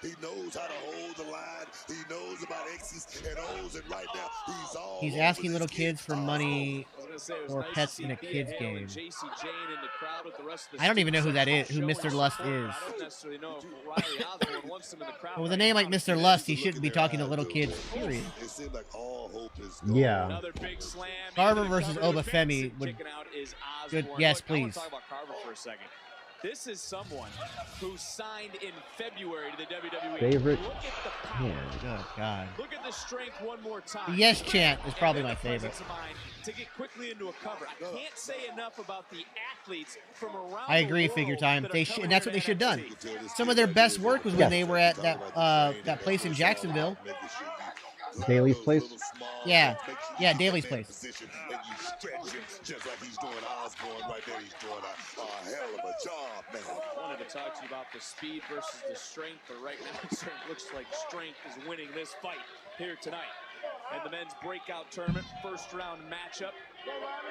He knows how to hold the line. He knows about X's and O's, and right now he's all. He's asking little kids for money or pets in a kids game. I don't even know who that is, who Mr. Lust is. I don't necessarily know if Riley Osborne wants him in the crowd. But with a name like Mr. Lust, he shouldn't be talking to little kids, period. It seems like all hope is gone. Yeah. Another big slam. Carver versus Obafemi would. Kicking out is Good. Osborne. Yes, Look, I want please. to talk about Carver for a second. This is someone who signed in February to the WWE. Favorite? Look at the power. Yeah. Oh God. Look at the strength one more time. The yes chant is probably my favorite. Presence of mind to get quickly into a cover. I can't say enough about the athletes from around I agree, the Figure world Time. that They are coming and that's what here they should have to done. NXT. Some of their best work was when Yes. they were at that place in Jacksonville. Daly's place. Yeah, yeah, Daly's place. Position, and you stretch him just like he's doing Osborne right there. He's doing a hell of a job, man. I wanted to talk to you about the speed versus the strength, but right now it looks like strength is winning this fight here tonight. And the men's breakout tournament, first round matchup.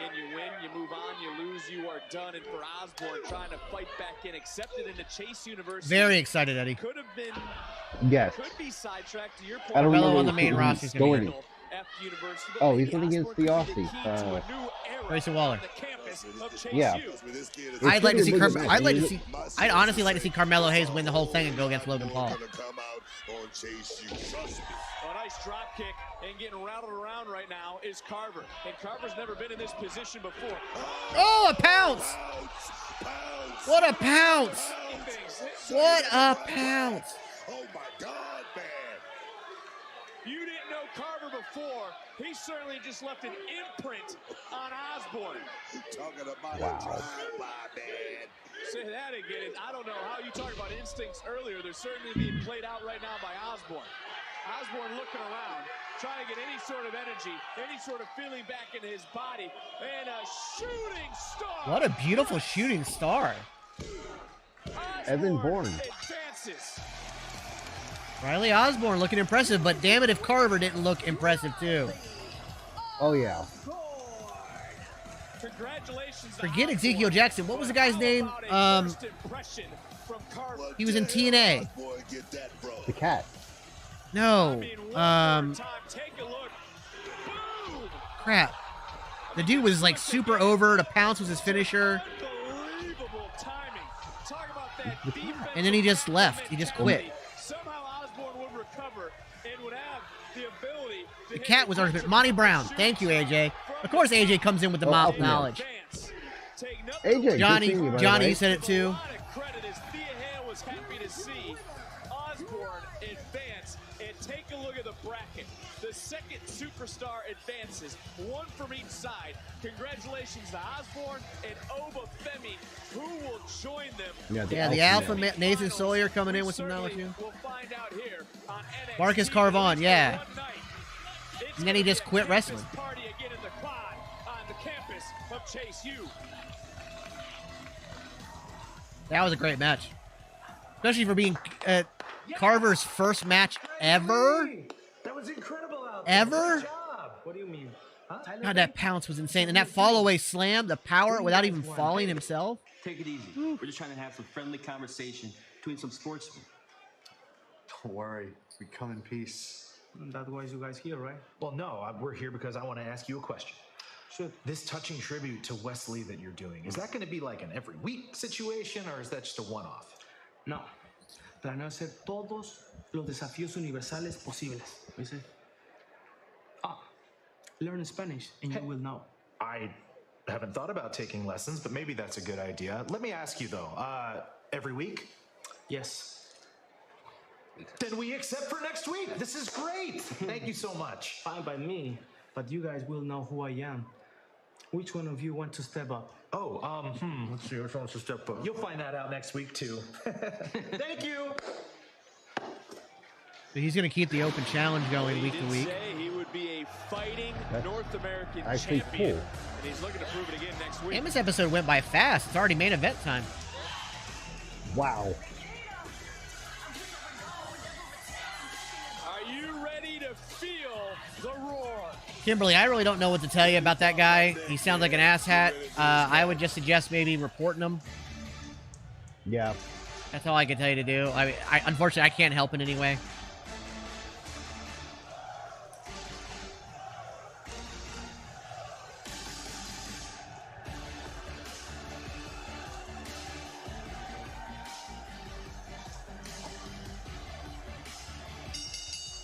And you win, you move on, you lose, you are done. And for Osborne, trying to fight back in, accepted into Chase University. Very excited, Eddie. Could have been, Yes. could be sidetracked to your point. I don't Carmelo remember on the main who roster he's is gonna be going. After University, Oh, he's going against the Aussie. Grayson Waller. Yeah. I'd like to see. Look at that. I'd like to see. I'd honestly like to see Carmelo Hayes win the whole thing and go against Logan Paul. Come out on Chase U. Trust me. A nice drop kick, and getting rattled around right now is Carver. And Carver's never been in this position before. Oh, a pounce! What a pounce! What a pounce! Oh my God, man. You didn't know Carver before. He certainly just left an imprint on Osborne. Talking about Wow. a drive-by, man. Say that again. I don't know how you talked about instincts earlier. They're certainly being played out right now by Osborne. Osborne looking around, trying to get any sort of energy, any sort of feeling back in his body, and a shooting star. What a beautiful shooting star! Evan Bourne. Advances. Riley Osborne looking impressive, but damn it if Carver didn't look impressive too. Oh yeah. Congratulations. Forget Ezekiel Jackson. What was the guy's name? He was in TNA. The cat. No. Crap. The dude was like super over. The pounce was his finisher. And then he just left. He just quit. The cat was already. Monty Brown. Thank you, AJ. Of course, AJ comes in with the mouth knowledge. AJ, Johnny, good seeing you, by the Johnny, way. you said it too. Credit as Thea Hale was happy to see Osborne advance. And take a look at the bracket. The second superstar advances, one from each side. Congratulations to Osborne and Obafemi, who will join them. Yeah, the Alpha Nathan Sawyer coming in with some knowledge too. We'll find out here on NXT. Marcus Carvon, yeah. And then he just quit wrestling. Party again in the quad on the campus of Chase U. That was a great match. Especially for being Carver's first match ever. That was incredible out there. Good Ever? job. What do you mean? Huh? God, that pounce was insane. And that fall-away slam, the power without even falling himself. Take it easy. We're just trying to have some friendly conversation between some sportsmen. Don't worry. We come in peace. That's why you guys here, right? Well, no, we're here because I want to ask you a question. Sure. This touching tribute to Wesley that you're doing, is that going to be like an every week situation or is that just a one-off? No. Planeo hacer todos los desafíos universales posibles. ¿Viste? Learn Spanish and you will know. I haven't thought about taking lessons, but maybe that's a good idea. Let me ask you though, every week? Yes. Then we accept for next week. This is great. Thank you so much. Fine by me, but you guys will know who I am. Which one of you want to step up? Oh, let's see which one wants to step up. You'll find that out next week too. Thank you. So he's going to keep the open challenge going week to week. He would be a fighting North American actually champion. cool. And he's looking to prove it again next week. And this episode went by fast. It's already main event time. Wow. Are you ready to feel the roar? Kimberly, I really don't know what to tell you about that guy. He sounds like an asshat. I would just suggest maybe reporting him. Yeah. That's all I can tell you to do. Unfortunately, I can't help in any way.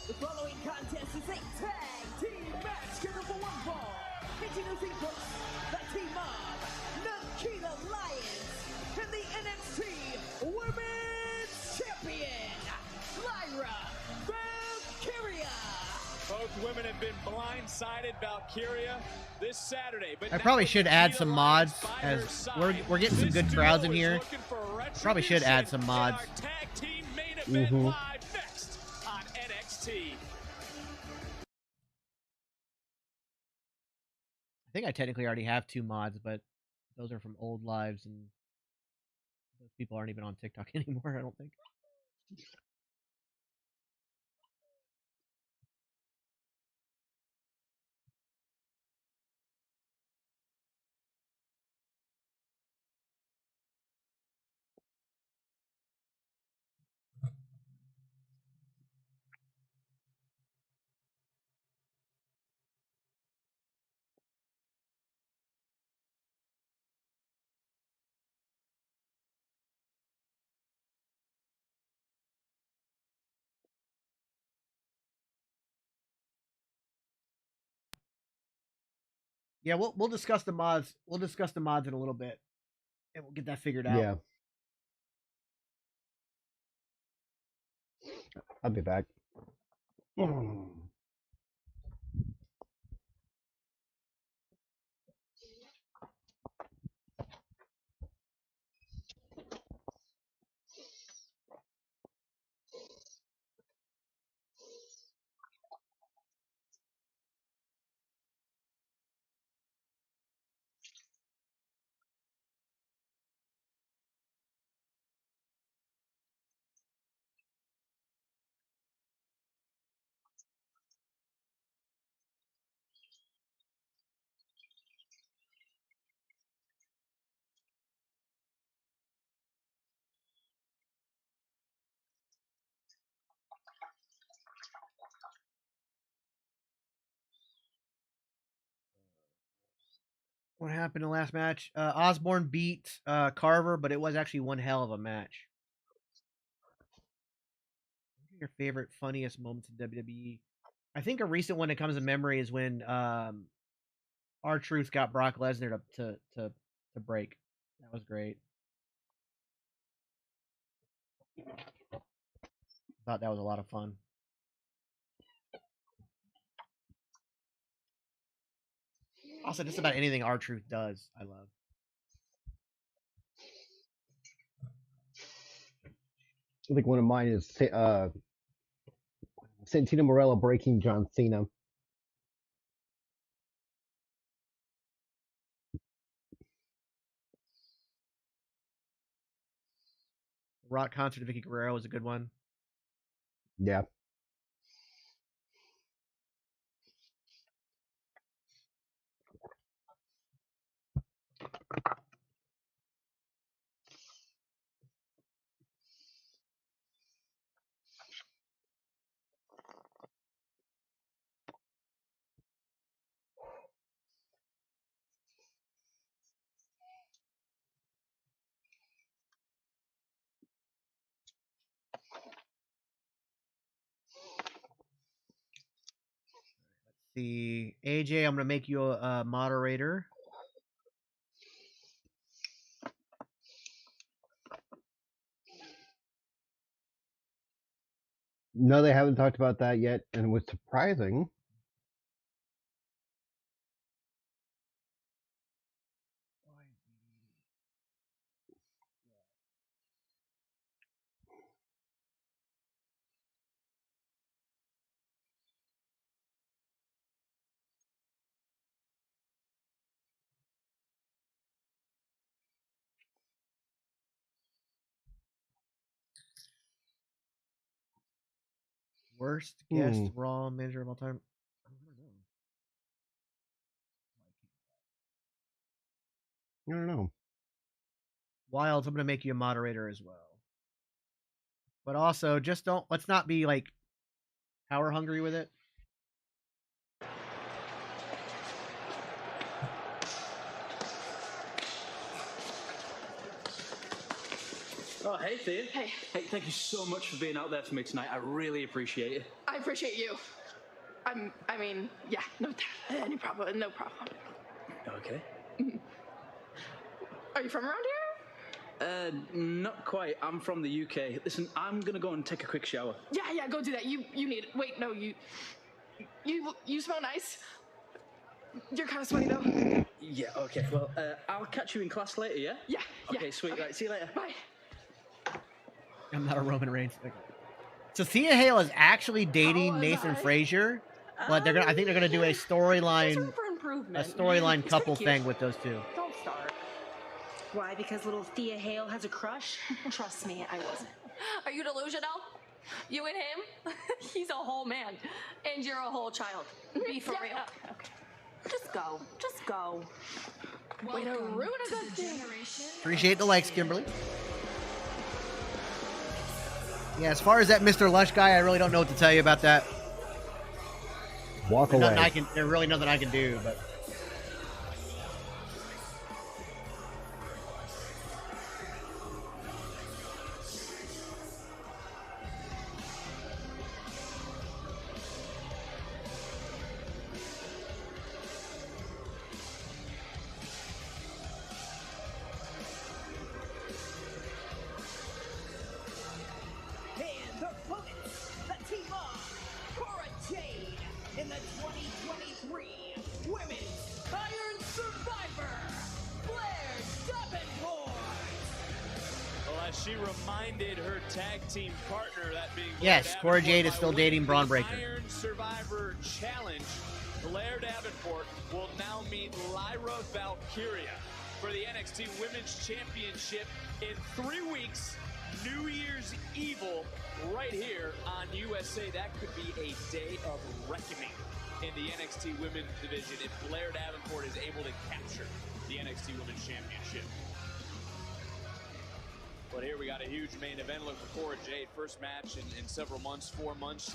The following contest is a tag team match scheduled for one fall. Introducing first, the team of Nikita Lyons and the NXT Women's Champion, Lyra Valkyria. Both women have been blindsided Valkyria this Saturday. But I probably should add some mods, as we're getting some good crowds in here. Probably should add some mods. Tag team main event Mhm. live next on NXT. I think I technically already have 2 mods, but those are from old lives, and those people aren't even on TikTok anymore, I don't think. Yeah, we'll discuss the mods. We'll discuss the mods in a little bit, and we'll get that figured out. Yeah. I'll be back. What happened in the last match? Osborne beat Carver, but it was actually one hell of a match. What are your favorite, funniest moments in WWE? I think a recent one that comes to memory is when R-Truth got Brock Lesnar to break. That was great. Thought that was a lot of fun. Also, just about anything R-Truth does, I love. I think one of mine is Santino Morello breaking John Cena. Rock concert of Vicky Guerrero was a good one. Yeah. The AJ, I'm gonna make you a moderator. No, they haven't talked about that yet, and it was surprising. Worst guest Raw manager of all time. I don't know. Wilds, I'm gonna make you a moderator as well. But also, just let's not be like power hungry with it. Oh, hey, Thea. Hey. Hey, thank you so much for being out there for me tonight. I really appreciate it. I appreciate you. I mean, yeah, no problem. Okay. Are you from around here? Not quite. I'm from the UK. Listen, I'm gonna go and take a quick shower. Yeah, go do that. You need it. Wait, no, you smell nice. You're kind of sweaty though. Yeah, okay. Well, I'll catch you in class later, yeah? Yeah. Okay, sweet. Okay. Right, see you later. Bye. I'm not a Roman Reigns. Okay. So Thea Hale is actually dating Nathan Frazier, but I think they're gonna do a storyline, couple thing with those two. Don't start. Why? Because little Thea Hale has a crush? Trust me, I wasn't. Are you delusional? You and him? He's a whole man. And you're a whole child. Be for real. Okay. Just go. Just go. Way to ruin a good thing. Appreciate the likes, Kimberly. Yeah, as far as that Mr. Lush guy, I really don't know what to tell you about that. Walk away. There's really nothing I can do, but. She reminded her tag team partner, that being yes, Cora Jade is still dating Braun Breaker. Iron Survivor Challenge. Blair Davenport will now meet Lyra Valkyria for the NXT Women's Championship in 3 weeks. New Year's Evil right here on USA. That could be a day of reckoning in the NXT Women's division if Blair Davenport is able to capture the NXT Women's Championship. But here we got a huge main event. Look for Cora Jade. First match in several months, 4 months.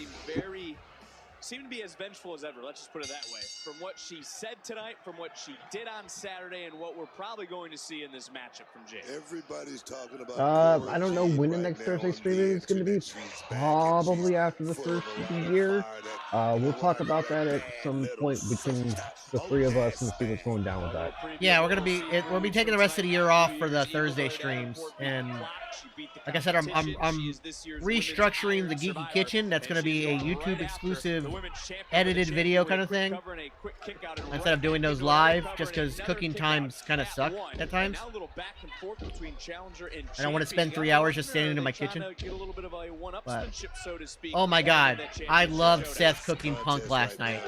Seemed to be as vengeful as ever. Let's just put it that way. From what she said tonight, from what she did on Saturday, and what we're probably going to see in this matchup from Jade. Everybody's talking about I don't know when the next Thursday streaming is going to be. Probably after the first of the year. We'll talk about that at some point between the three of us and see what's going down with that. Yeah, we'll be taking the rest of the year off for the Thursday streams, and like I said, I'm restructuring the Geeky Kitchen. That's going to be a YouTube exclusive edited video kind of thing, instead of doing those live, just because cooking times kind of suck at times. I don't want to spend 3 hours just standing in my kitchen. But, oh my god, I loved Seth cooking Punk last night.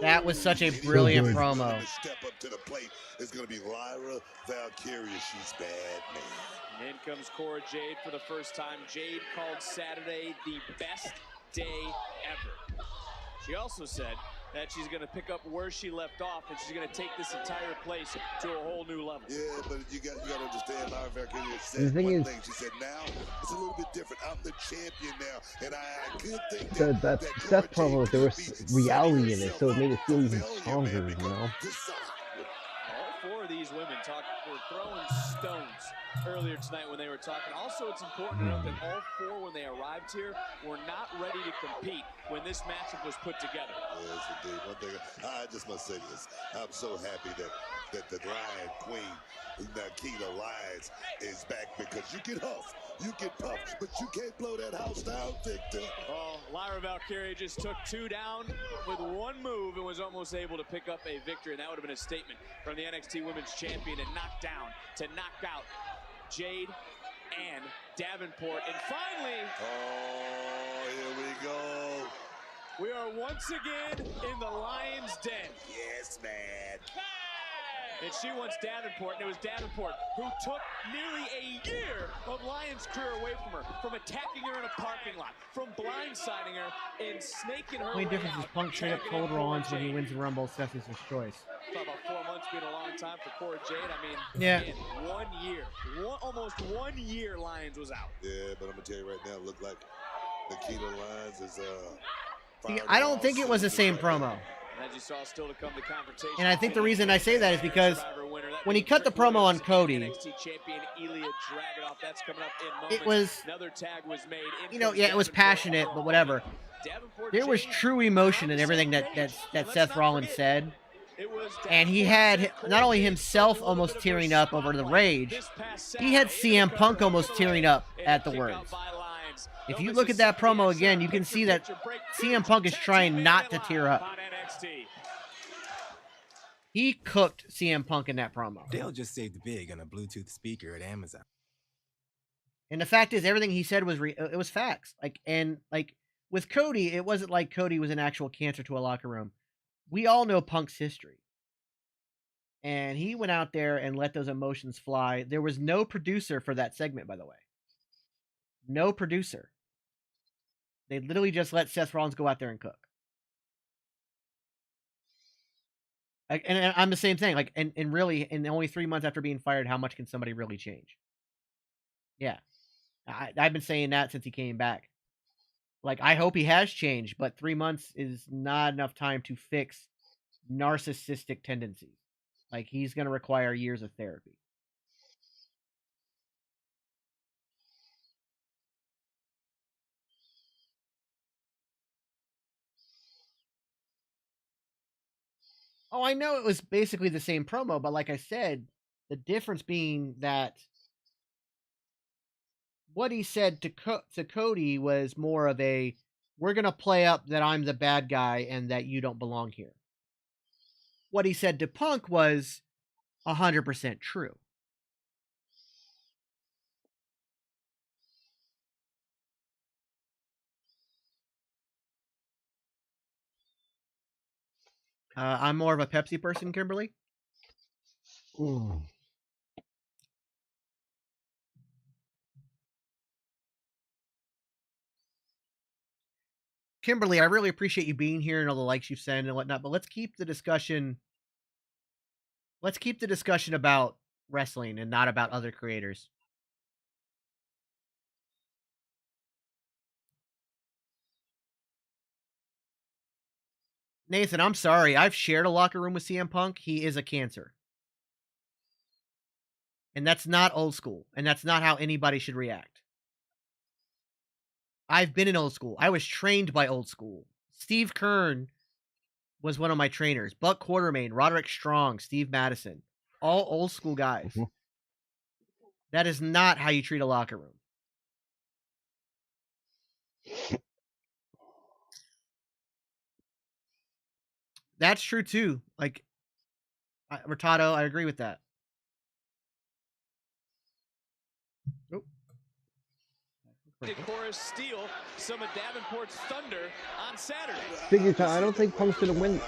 That was such a brilliant promo. Step up to the plate is going to be Lyra Valkyria. She's bad, man. In comes Cora Jade for the first time. Jade called Saturday the best day ever. She also said that she's going to pick up where she left off, and she's going to take this entire place to a whole new level. Yeah, but you got to understand, Lyra Valkyria said one thing. She said, now it's a little bit different. I'm the champion now, and I could think that Seth promo, there was reality in it, so it made it feel even stronger, you know? All four of these women were throwing stones earlier tonight when they were talking. Also, it's important to note that all four, when they arrived here, were not ready to compete when this matchup was put together. Yes, indeed. One thing I just must say this: I'm so happy that the Lion Queen, Nikita Lyons, is back, because you can huff, you can puff, but you can't blow that house down, Victor. Oh, Lyra Valkyria just took 2 down with 1 move and was almost able to pick up a victory, and that would have been a statement from the NXT Women's Champion, and knock down to knock out Jade and Davenport. And finally, oh, here we go. We are once again in the Lion's Den. Yes, man. And she wants Davenport, and it was Davenport who took nearly a year of Lion's career away from her, from attacking her in a parking lot, from blindsiding her and snaking her. The only difference is Punk straight up told Rollins when he wins the Rumble, Seth is his choice. Talk about 4 months being a long time for Cora Jade. I mean, yeah. Man, 1 year. Almost 1 year Lyons was out. Yeah, but I'm going to tell you right now, it looked like Nikita Lyons is... See, I don't think it was the same promo. As you saw, still to come the confrontation. And I think the reason I say that is because when he cut the promo on Cody, it was, you know, yeah, it was passionate, but whatever. There was true emotion in everything that Seth Rollins said. And he had not only himself almost tearing up over the rage, he had CM Punk almost tearing up at the words. If you look at that promo again, you can see that CM Punk is trying not to tear up. He cooked CM Punk in that promo. Dale just saved big on a Bluetooth speaker at Amazon. And the fact is, everything he said was it was facts. Like with Cody, it wasn't like Cody was an actual cancer to a locker room. We all know Punk's history. And he went out there and let those emotions fly. There was no producer for that segment, by the way. No producer. They literally just let Seth Rollins go out there and cook. And I'm the same thing. Like, and really, in only 3 months after being fired, how much can somebody really change? Yeah. I've been saying that since he came back. Like, I hope he has changed, but 3 months is not enough time to fix narcissistic tendencies. Like, he's going to require years of therapy. Oh, I know it was basically the same promo, but like I said, the difference being that what he said to Cody was more of a, we're going to play up that I'm the bad guy and that you don't belong here. What he said to Punk was 100% true. I'm more of a Pepsi person, Kimberly. Ooh. Kimberly, I really appreciate you being here and all the likes you send and whatnot, but let's keep the discussion about wrestling and not about other creators. Nathan, I'm sorry. I've shared a locker room with CM Punk. He is a cancer. And that's not old school. And that's not how anybody should react. I've been in old school. I was trained by old school. Steve Kern was one of my trainers. Buck Quartermain, Roderick Strong, Steve Madison. All old school guys. Mm-hmm. That is not how you treat a locker room. That's true too. Like, Rotado, I agree with that. Oh. Did Chorus steal some of Davenport's thunder on Saturday? Figure time. I don't think Punk's gonna win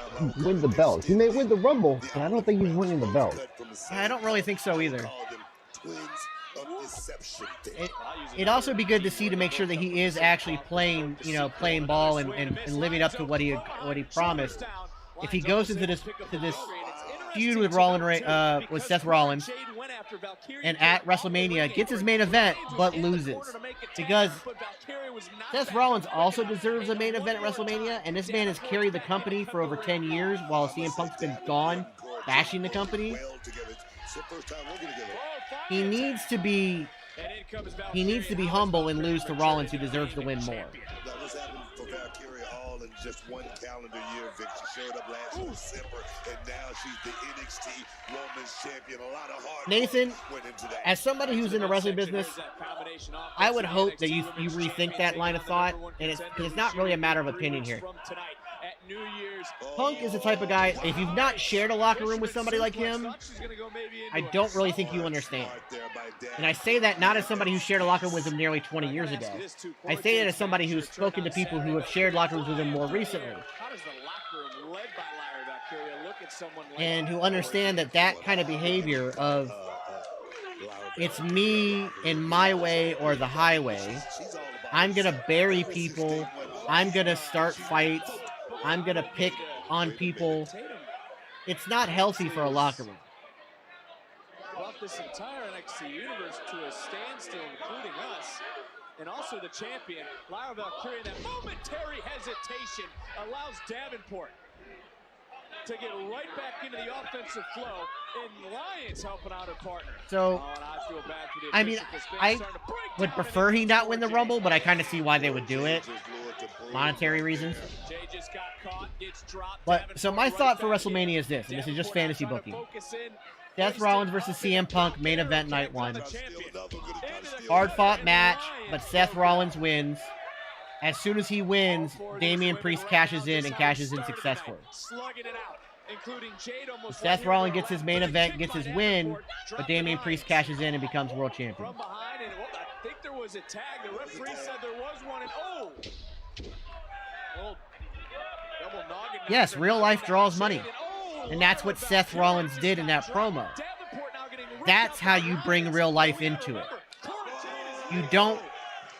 the belt. He may win the Rumble, but I don't think he's winning the belt. I don't really think so either. It'd also be good to see to make sure that he is actually playing, playing ball and living up to what he promised. If he goes into this feud with with Seth Rollins, and at WrestleMania gets his main event but loses, because Seth Rollins also deserves a main event at WrestleMania, and this man has carried the company for over 10 years while CM Punk's been gone, bashing the company. He needs to be humble and lose to Rollins, who deserves to win more. Just one calendar year, Vic. She showed up last December, and now she's the NXT Women's Champion. A lot of hard Nathan, went into that. as somebody who's in the wrestling business, I would hope that you rethink that line of thought, and it's not really a matter of opinion here. Punk is the type of guy, if you've not shared a locker room with somebody like him, I don't really think you understand. And I say that not as somebody who shared a locker room with him nearly 20 years ago. I say that as somebody who's spoken to people who have shared locker rooms with him more recently. And who understand that kind of behavior of, it's me and my way or the highway. I'm going to bury people. I'm going to start fights. I'm going to pick on people. It's not healthy for a locker room. Brought this entire NXT universe to a standstill, including us, and also the champion, Lyra Valkyria. That momentary hesitation allows Davenport to get right back into the offensive flow, and Lyons helping out her partner. So, I mean, I would prefer he not win the Rumble, but I kind of see why they would do it. Monetary reasons. But, so my thought for WrestleMania is this, and this is just fantasy booking. Seth Rollins versus CM Punk, main event night 1. Hard fought match, but Seth Rollins wins. As soon as he wins, Damian Priest cashes in and cashes in successfully. Seth Rollins gets his main event, gets his win, but Damian Priest cashes in and becomes world champion. I think there was a tag. The referee said there was one, and yes, real life draws money. And that's what Seth Rollins did in that promo. That's how you bring real life into it. You don't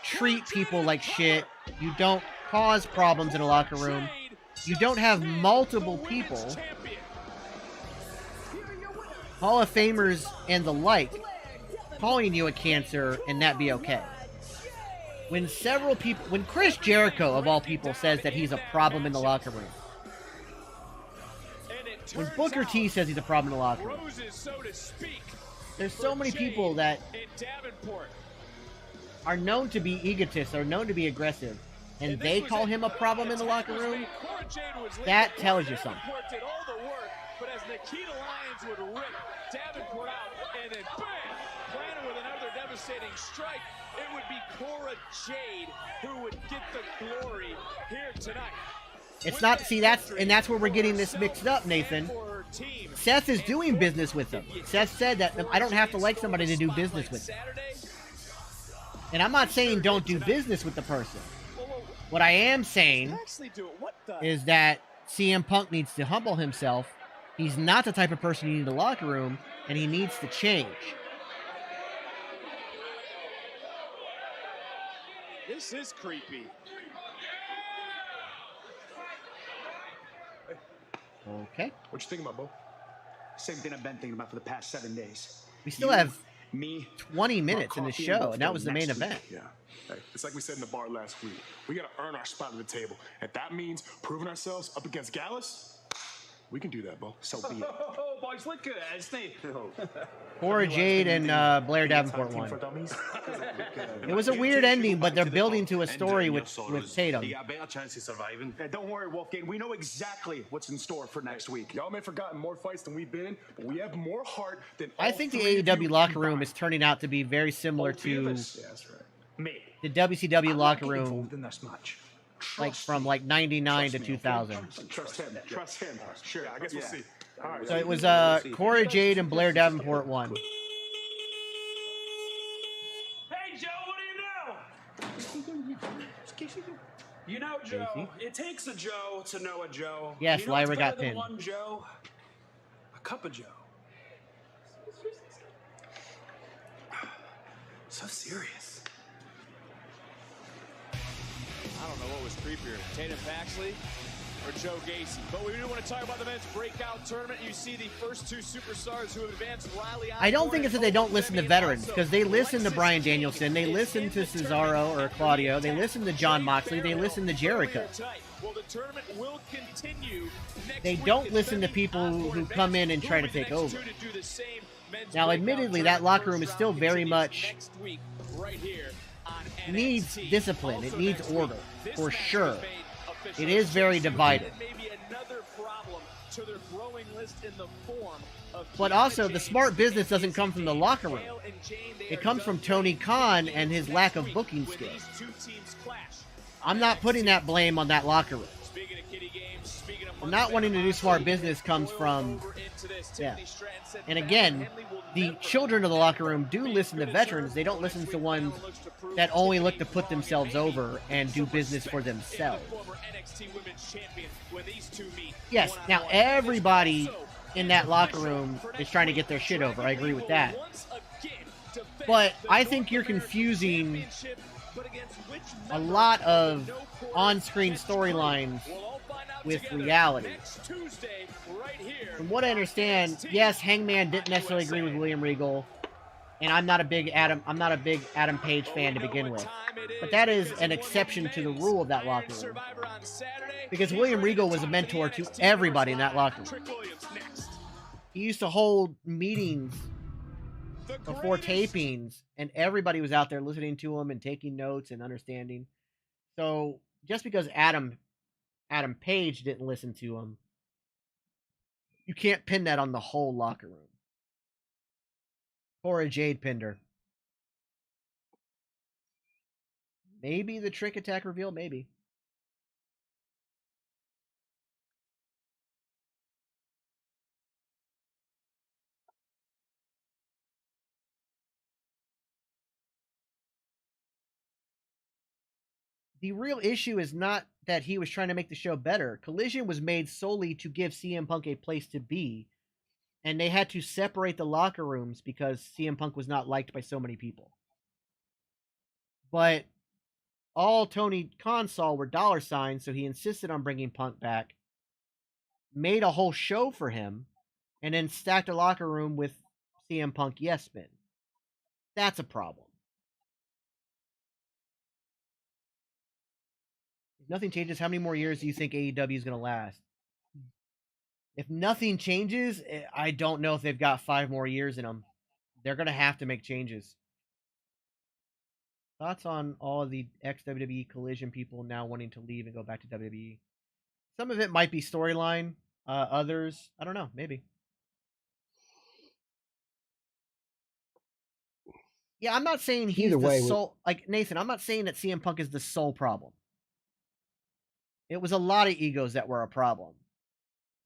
treat people like shit. You don't cause problems in a locker room. You don't have multiple people, Hall of Famers and the like, calling you a cancer and that be okay. When several people, when Chris Jericho, of all people, says that he's a problem in the locker room, when Booker T says he's a problem in the locker room, there's so many people that are known to be egotists, are known to be aggressive, and they call him a problem in the locker room. That tells you something. But as Nikita Lyons would rip Davenport out, and then bam, planted with another devastating strike, it would be Cora Jade who would get the glory here tonight. It's not, see, that's where we're getting this mixed up, Nathan. Seth is doing business with them. Seth said that I don't have to like somebody to do business with them. And I'm not saying don't do business with the person. What I am saying is that CM Punk needs to humble himself. He's not the type of person you need in the locker room, and he needs to change. This is creepy. Okay. What you thinking about, Bo? Same thing I've been thinking about for the past 7 days. We still have 20 minutes in the show, and that was the main event. Yeah. Hey, it's like we said in the bar last week. We got to earn our spot at the table. If that means proving ourselves up against Gallus, we can do that, Bo. So be it. Oh, boys, look good. Steve. Cora Jade and Blair Davenport won. It was a weird ending, but they're building to a story with Tatum. You got a better chance of surviving. Hey, don't worry, Wolfgang. We know exactly what's in store for next week. Y'all may have forgotten more fights than we've been in, but we have more heart than I think the AEW locker room is turning out to be very similar to the WCW locker room, like from like 99 to 2000. Trust him. Trust him. Sure, I guess we'll see. All right. So it was Cora Jade and Blair Davenport won. Hey, Joe, what do you know? You know, Joe, Casey? it takes a Joe to know a Joe. Yes, You know Lyra what's got better than pinned. one Joe? A cup of Joe. So serious. I don't know what was creepier, Tatum Paxley or Joe Gacy. But we do want to talk about the men's breakout tournament. You see the first two superstars who have advanced. Riley. I don't think it's that they don't listen to veterans, because they listen to Bryan Danielson, they listen to Cesaro or Claudio, they listen to Jon Moxley, they listen to Jericho. Well, the tournament will continue. They don't listen to people who come in and try to take over. Now, admittedly, that locker room is still very much needs discipline. It needs order, for sure. It is very divided. But also, the smart business doesn't come from the locker room. It comes from Tony Khan and his lack of booking skills. I'm not putting that blame on that locker room. And not wanting to do smart business comes from, yeah. And again, the children of the locker room do listen to veterans. They don't listen to ones that only look to put themselves over and do business for themselves. Yes, now everybody in that locker room is trying to get their shit over. I agree with that. But I think you're confusing a lot of on-screen storylines with reality. From what I understand, yes, Hangman didn't necessarily agree with William Regal, and I'm not a big Adam Page fan to begin with. But that is an exception to the rule of that locker room. Because William Regal was a mentor to everybody in that locker room. He used to hold meetings before tapings, and everybody was out there listening to him and taking notes and understanding. So just because Adam Page didn't listen to him, you can't pin that on the whole locker room. Or a Jade Pinder. Maybe the trick attack reveal, maybe. The real issue is not that he was trying to make the show better. Collision was made solely to give CM Punk a place to be, and they had to separate the locker rooms because CM Punk was not liked by so many people. But all Tony Khan saw were dollar signs, so he insisted on bringing Punk back, made a whole show for him, and then stacked a locker room with CM Punk yes men. That's a problem. If nothing changes, how many more years do you think AEW is going to last? If nothing changes, I don't know if they've got 5 more years in them. They're going to have to make changes. Thoughts on all of the ex-WWE Collision people now wanting to leave and go back to WWE? Some of it might be storyline. Others, I don't know, maybe. Yeah, I'm not saying he's the sole... Like, Nathan, I'm not saying that CM Punk is the sole problem. It was a lot of egos that were a problem.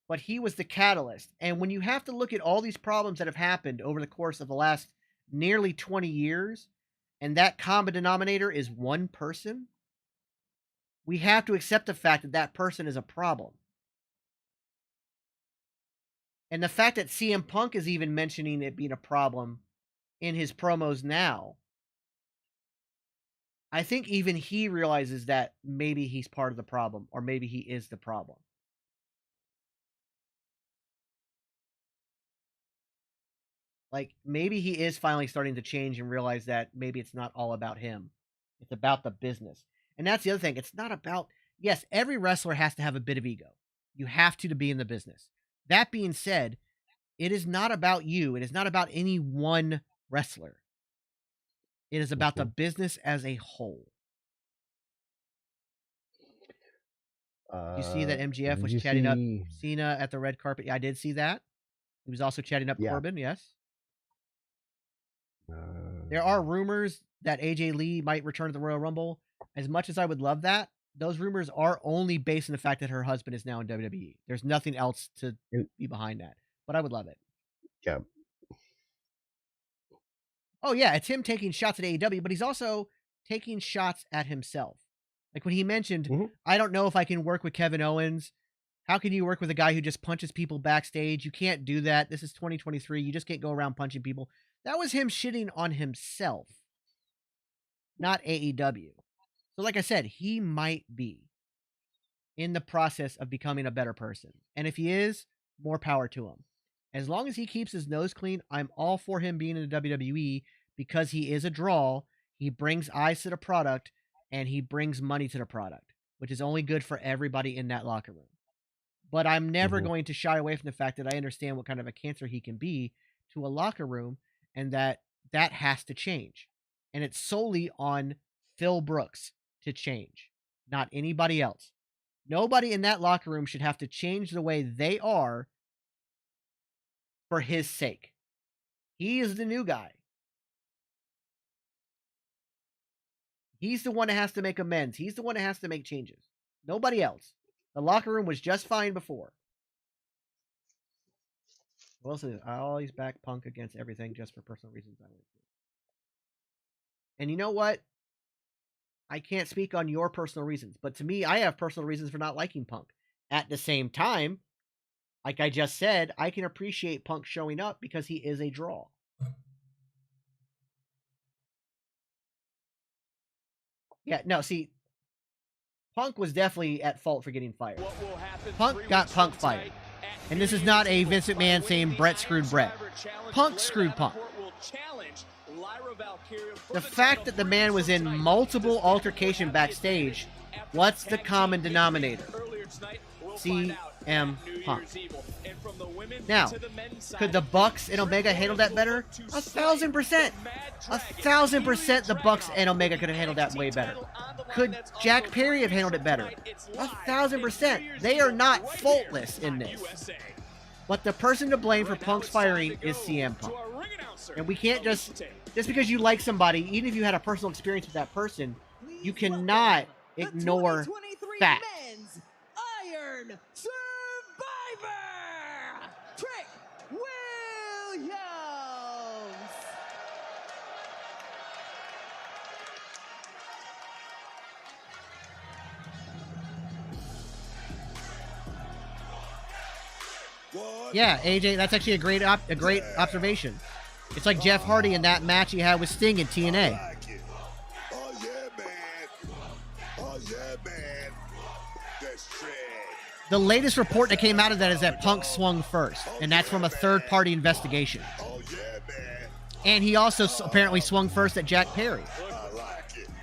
But he was the catalyst. And when you have to look at all these problems that have happened over the course of the last nearly 20 years, and that common denominator is one person, we have to accept the fact that that person is a problem. And the fact that CM Punk is even mentioning it being a problem in his promos now, I think even he realizes that maybe he's part of the problem, or maybe he is the problem. Like, maybe he is finally starting to change and realize that maybe it's not all about him. It's about the business. And that's the other thing. It's not about... Yes, every wrestler has to have a bit of ego. You have to be in the business. That being said, it is not about you. It is not about any one wrestler. It is about the business as a whole. You see that MGF was chatting up Cena at the red carpet? Yeah, I did see that. He was also chatting up Corbin, yes. There are rumors that AJ Lee might return to the Royal Rumble. As much as I would love that, those rumors are only based on the fact that her husband is now in WWE. There's nothing else to be behind that. But I would love it. Yeah. Oh, yeah, it's him taking shots at AEW, but he's also taking shots at himself. Like when he mentioned, I don't know if I can work with Kevin Owens. How can you work with a guy who just punches people backstage? You can't do that. This is 2023. You just can't go around punching people. That was him shitting on himself, not AEW. So like I said, he might be in the process of becoming a better person. And if he is, more power to him. As long as he keeps his nose clean, I'm all for him being in the WWE because he is a draw. He brings eyes to the product and he brings money to the product, which is only good for everybody in that locker room. But I'm never going to shy away from the fact that I understand what kind of a cancer he can be to a locker room and that has to change. And it's solely on Phil Brooks to change, not anybody else. Nobody in that locker room should have to change the way they are for his sake. He is the new guy. He's the one that has to make amends. He's the one that has to make changes. Nobody else. The locker room was just fine before. Well, so I always back Punk against everything just for personal reasons. And you know what? I can't speak on your personal reasons, but to me, I have personal reasons for not liking Punk. At the same time, like I just said, I can appreciate Punk showing up because he is a draw. Yeah, no, see, Punk was definitely at fault for getting fired. Punk got Punk fired. And this is not a Vince McMahon saying Brett screwed Brett. Punk screwed Punk. The fact that the man was in multiple altercation backstage, what's the common denominator? CM Punk. Now, could the Bucks and Omega handle that better? 1,000%. 1,000% the Bucks and Omega could have handled that way better. Could Jack Perry have handled it better? 1,000%. They are not faultless in this. But the person to blame for Punk's firing is CM Punk. And we can't just because you like somebody, even if you had a personal experience with that person, you cannot ignore facts. Iron Survivor, Trick Williams. Yeah, AJ, that's actually a great observation. It's like Jeff Hardy in that match he had with Sting in TNA. Oh yeah, man. Oh yeah, man. That's trash. The latest report that came out of that is that Punk swung first, and that's from a third-party investigation. Oh yeah, man. And he also apparently swung first at Jack Perry.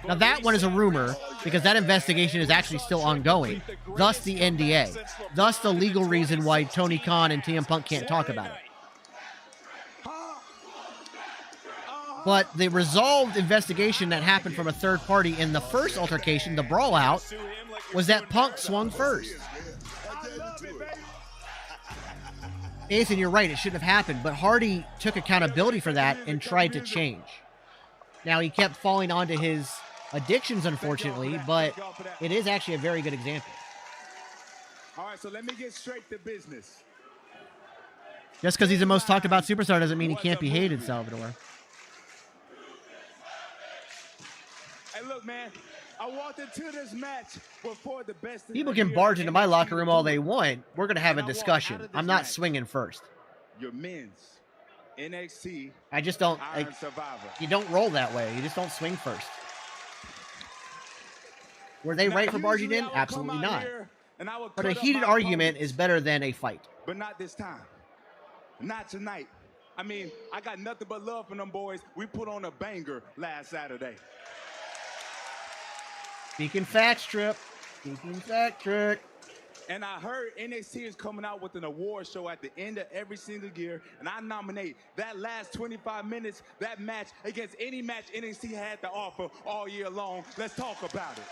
Now that one is a rumor because that investigation is actually still ongoing, thus the NDA, thus the legal reason why Tony Khan and CM Punk can't talk about it. But the resolved investigation that happened from a third party in the first altercation, the brawl out, was that Punk swung first. Nathan, you're right, it shouldn't have happened, but Hardy took accountability for that and tried to change. Now, he kept falling onto his addictions, unfortunately, but it is actually a very good example. All right, so let me get straight to business. Just because he's the most talked about superstar doesn't mean he can't be hated, Salvador. Hey, look, man, I walked into this match before the best. People can barge into my locker room all they want. We're going to have a discussion. I'm not swinging first. Your men's NXT. I just don't. Iron Survivor. You don't roll that way. You just don't swing first. Were they right for barging in? Absolutely not. But a heated argument is better than a fight. But not this time. Not tonight. I mean, I got nothing but love for them boys. We put on a banger last Saturday. Speaking facts, Trip. Speaking fact, Trick. And I heard NXT is coming out with an award show at the end of every single year, and I nominate that last 25 minutes, that match against any match NXT had to offer all year long. Let's talk about it.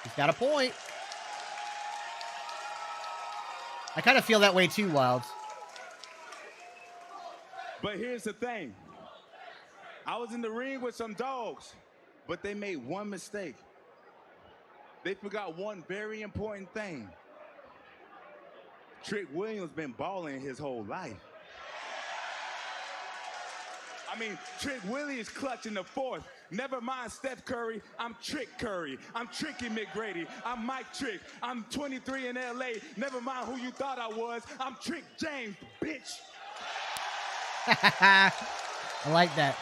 He's got a point. I kind of feel that way too, Wilds. But here's the thing. I was in the ring with some dogs, but they made one mistake. They forgot one very important thing. Trick Williams been balling his whole life. I mean, Trick Willie is clutching the fourth. Never mind Steph Curry, I'm Trick Curry. I'm Tricky McGrady. I'm Mike Trick. I'm 23 in LA. Never mind who you thought I was. I'm Trick James, bitch. I like that.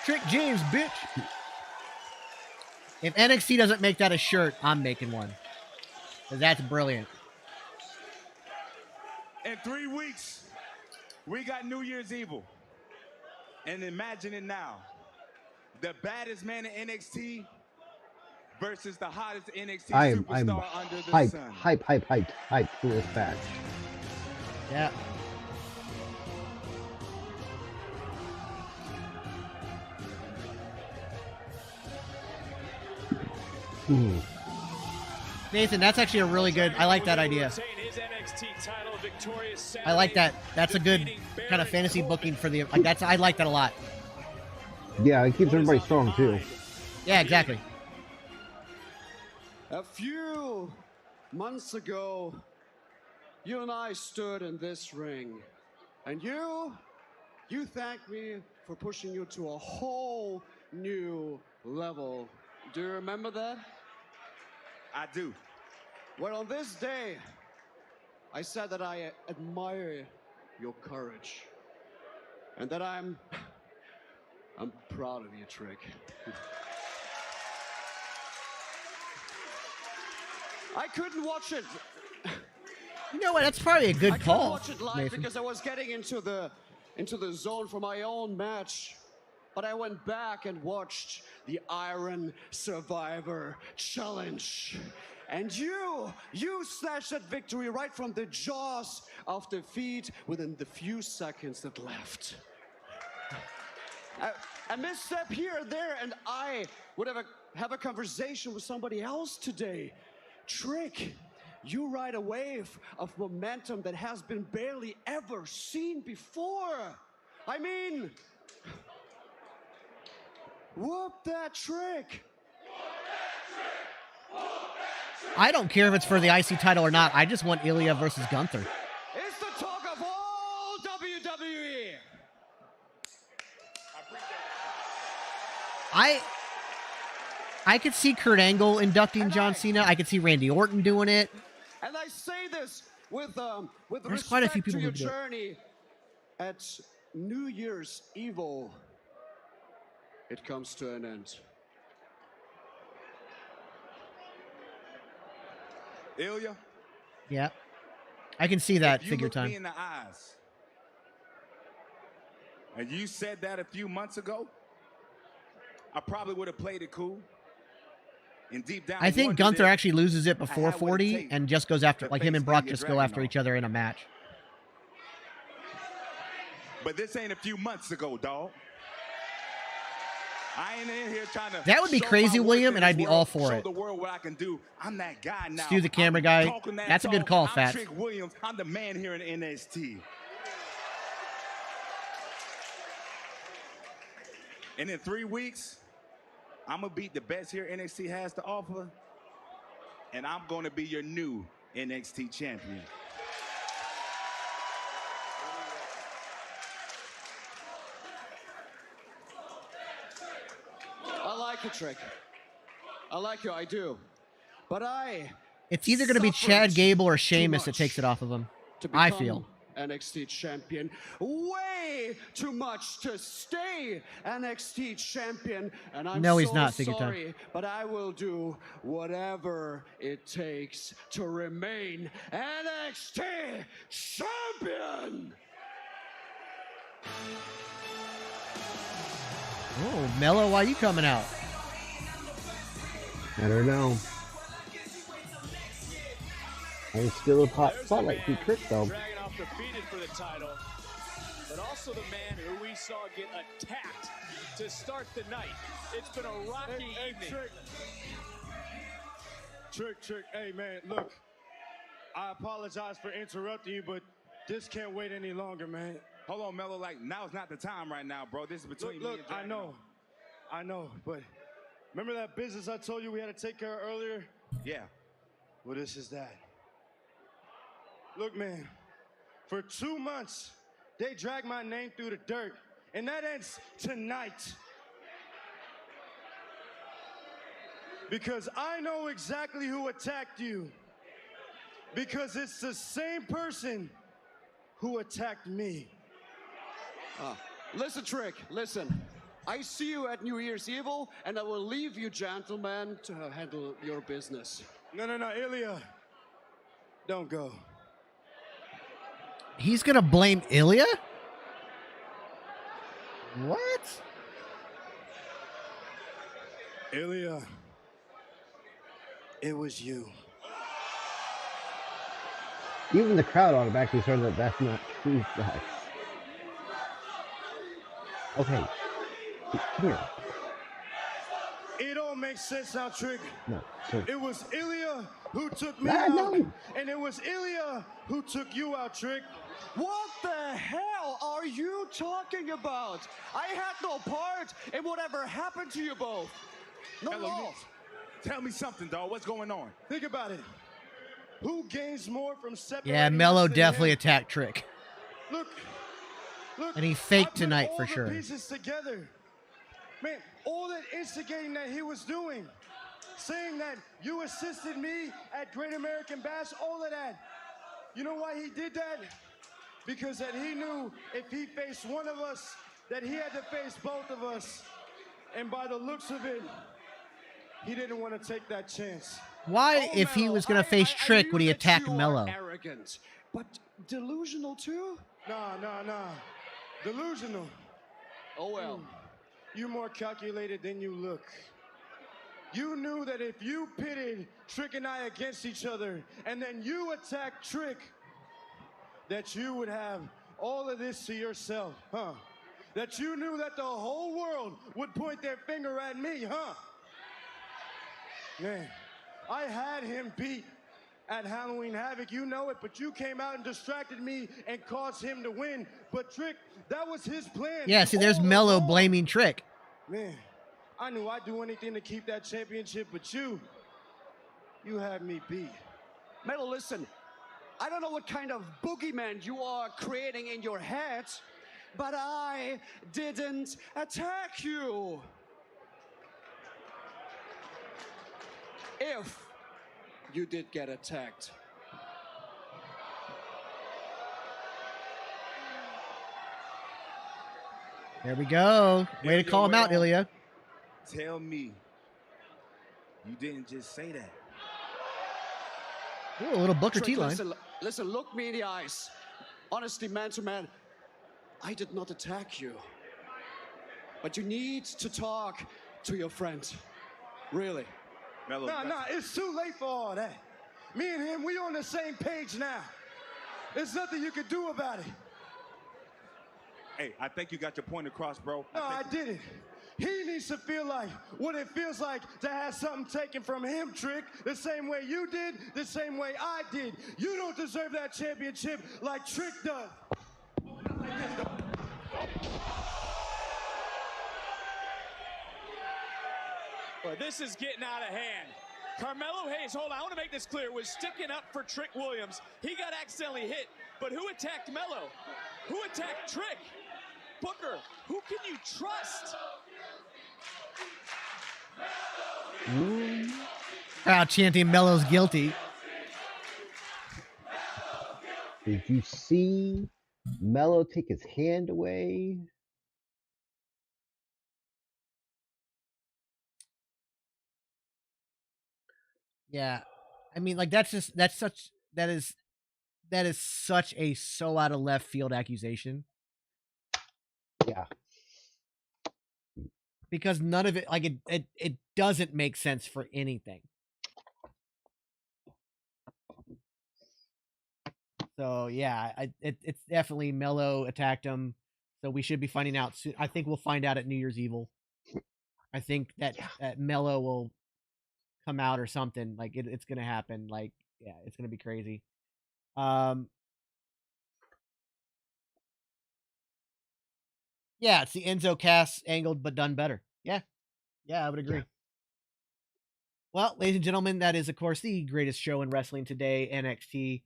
Trick James, bitch. If NXT doesn't make that a shirt, I'm making one. Because that's brilliant. In 3 weeks, we got New Year's Evil. And imagine it now. The baddest man in NXT versus the hottest NXT I'm superstar under the hyped, sun. hyped for this match. Yeah. Ooh. Nathan, that's actually a really good. I like that idea. I like that. That's a good kind of fantasy booking for the. Like that's. I like that a lot. Yeah, it keeps everybody strong too. Yeah, exactly. A few months ago, you and I stood in this ring, and you thanked me for pushing you to a whole new level. Do you remember that? I do. Well, on this day, I said that I admire your courage, and that I'm proud of you, Trick. I couldn't watch it. You know what? That's probably a good I call. couldn't watch it live Nathan. because I was getting into the zone for my own match. But I went back and watched the Iron Survivor Challenge. And you snatched that victory right from the jaws of defeat within the few seconds that left. A misstep here or there, and I would have a conversation with somebody else today. Trick, you ride a wave of momentum that has been barely ever seen before. I mean, whoop that Trick. I don't care if it's for the IC title or not. I just want Ilya versus Gunther. It's the talk of all WWE. I could see Kurt Angle inducting John Cena. I could see Randy Orton doing it. And I say this with There's respect quite a few people to your who do it. journey at New Year's Evil. It comes to an end. Ilya? Yeah. I can see that if you figure look time. me in the eyes, and you said that a few months ago, I probably would have played it cool. And deep down, I think wondered Gunther if actually loses it I before had what it 40 takes and just goes after, to like him face and Brock Ilya just go after Dragunov. each other in a match. But this ain't a few months ago, dog. I ain't in here trying to. That would be show crazy, my worth William, in and this I'd be world, all for show it. the world what I can do. I'm that guy now. Stu the camera I'm guy. talking that That's a good talk. call, I'm Fats. Trick Williams. I'm the man here in NXT. And in 3 weeks, I'm gonna beat the best here NXT has to offer, and I'm gonna be your new NXT champion. I like you, Trick. I like you, I do. But It's either going to be Chad Gable or Sheamus that takes it off of him. I feel. NXT champion. Way too much to stay NXT champion. And I'm No, he's so not, figure time. sorry, but I will do whatever it takes to remain NXT champion. Oh, Mello, why you coming out? I don't know. And still a hot spotlight for Trick though. Dragunov defeated for the title, but also the man who we saw get attacked to start the night. It's been a rocky evening. Trick, hey man, look, I apologize for interrupting you, but this can't wait any longer, man. Hold on, Mello, like, now's not the time right now, bro. This is between me and Dragunov. I know, but remember that business I told you we had to take care of earlier? Yeah. Well, this is that. Look, man, for 2 months, they dragged my name through the dirt, And that ends tonight. Because I know exactly who attacked you. Because it's the same person who attacked me. Listen, Trick, listen. I see you at New Year's Evil, and I will leave you, gentlemen, to handle your business. No, Ilya. Don't go. He's gonna blame Ilya? What? Ilya, it was you. Even the crowd automatically said that that's not true, guys. Okay, come here. It all makes sense now, Trick. No, sir. It was Ilya who took me Ah, out, no. and it was Ilya who took you out, Trick. What the hell are you talking about? I had no part in whatever happened to you both. No, no. Tell me something, dog. What's going on? Think about it. Who gains more from separating? Yeah, Mello us than definitely him? attacked Trick. Look. And he faked I put tonight all for the sure. Pieces together. Man, all that instigating that he was doing, saying that you assisted me at Great American Bash, all of that. You know why he did that? Because that he knew if he faced one of us, that he had to face both of us. And by the looks of it, he didn't want to take that chance. Why, if he was gonna face Trick, would he attack Mello? Arrogant, but delusional too? Nah. Delusional. Oh well. You're more calculated than you look. You knew that if you pitted Trick and I against each other, and then you attacked Trick, that you would have all of this to yourself, huh? That you knew that the whole world would point their finger at me, huh? Man, I had him beat at Halloween Havoc, you know it, but you came out and distracted me and caused him to win. But Trick, that was his plan. Yeah, see, there's Mello blaming Trick. Man, I knew I'd do anything to keep that championship, but you had me beat. Mello, listen, I don't know what kind of boogeyman you are creating in your head, but I didn't attack you. If you did get attacked. There we go. Way to call him out, Ilya. Tell me you didn't just say that. Ooh, a little Booker Trick, T line. listen, look me in the eyes. Honestly, man to man, I did not attack you. But you need to talk to your friend. Really. Mello, Nah, it's too late for all that. Me and him, we on the same page now. There's nothing you can do about it. Hey, I think you got your point across, bro. No, I didn't. He needs to feel like what it feels like to have something taken from him, Trick, the same way you did, the same way I did. You don't deserve that championship like Trick does. Well, this is getting out of hand. Carmelo Hayes, hold on, I want to make this clear, was sticking up for Trick Williams. He got accidentally hit, but who attacked Mello? Who attacked Trick? Booker, who can you trust? Crowd chanting Mello's guilty. Did you see Mello take his hand away? Yeah. I mean, like, that is such a so out of left field accusation. Yeah. Because none of it, like, it doesn't make sense for anything. So yeah, it's definitely Mello attacked him. So we should be finding out soon. I think we'll find out at New Year's Evil. I think that Mello will come out or something. Like it's gonna happen. Like, yeah, it's gonna be crazy. Yeah, it's the Enzo Cass angled but done better. Yeah, I would agree. Yeah. Well, ladies and gentlemen, that is of course the greatest show in wrestling today, NXT.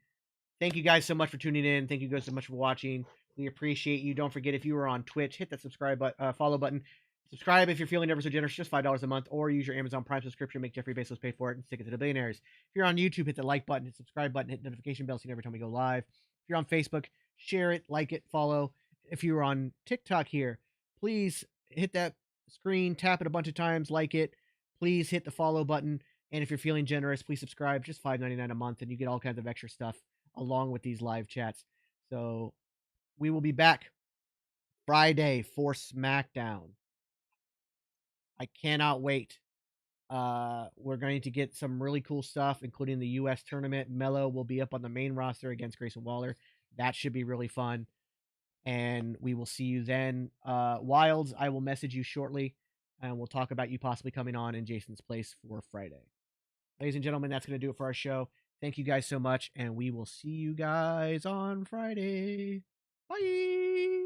Thank you guys so much for tuning in. Thank you guys so much for watching. We appreciate you. Don't forget, if you are on Twitch, hit that follow button. Subscribe if you're feeling ever so generous, just $5 a month, or use your Amazon Prime subscription. Make Jeffrey Bezos pay for it and stick it to the billionaires. If you're on YouTube, hit the like button, hit the subscribe button, hit the notification bell so you know every time we go live. If you're on Facebook, share it, like it, follow. If you're on TikTok here, please hit that screen, tap it a bunch of times, like it. Please hit the follow button. And if you're feeling generous, please subscribe. Just $5.99 a month, and you get all kinds of extra stuff along with these live chats. So we will be back Friday for SmackDown. I cannot wait. We're going to get some really cool stuff, including the U.S. tournament. Mello will be up on the main roster against Grayson Waller. That should be really fun. And we will see you then. Wilds, I will message you shortly, and we'll talk about you possibly coming on in Jason's place for Friday. Ladies and gentlemen, that's going to do it for our show. Thank you guys so much, and we will see you guys on Friday. Bye!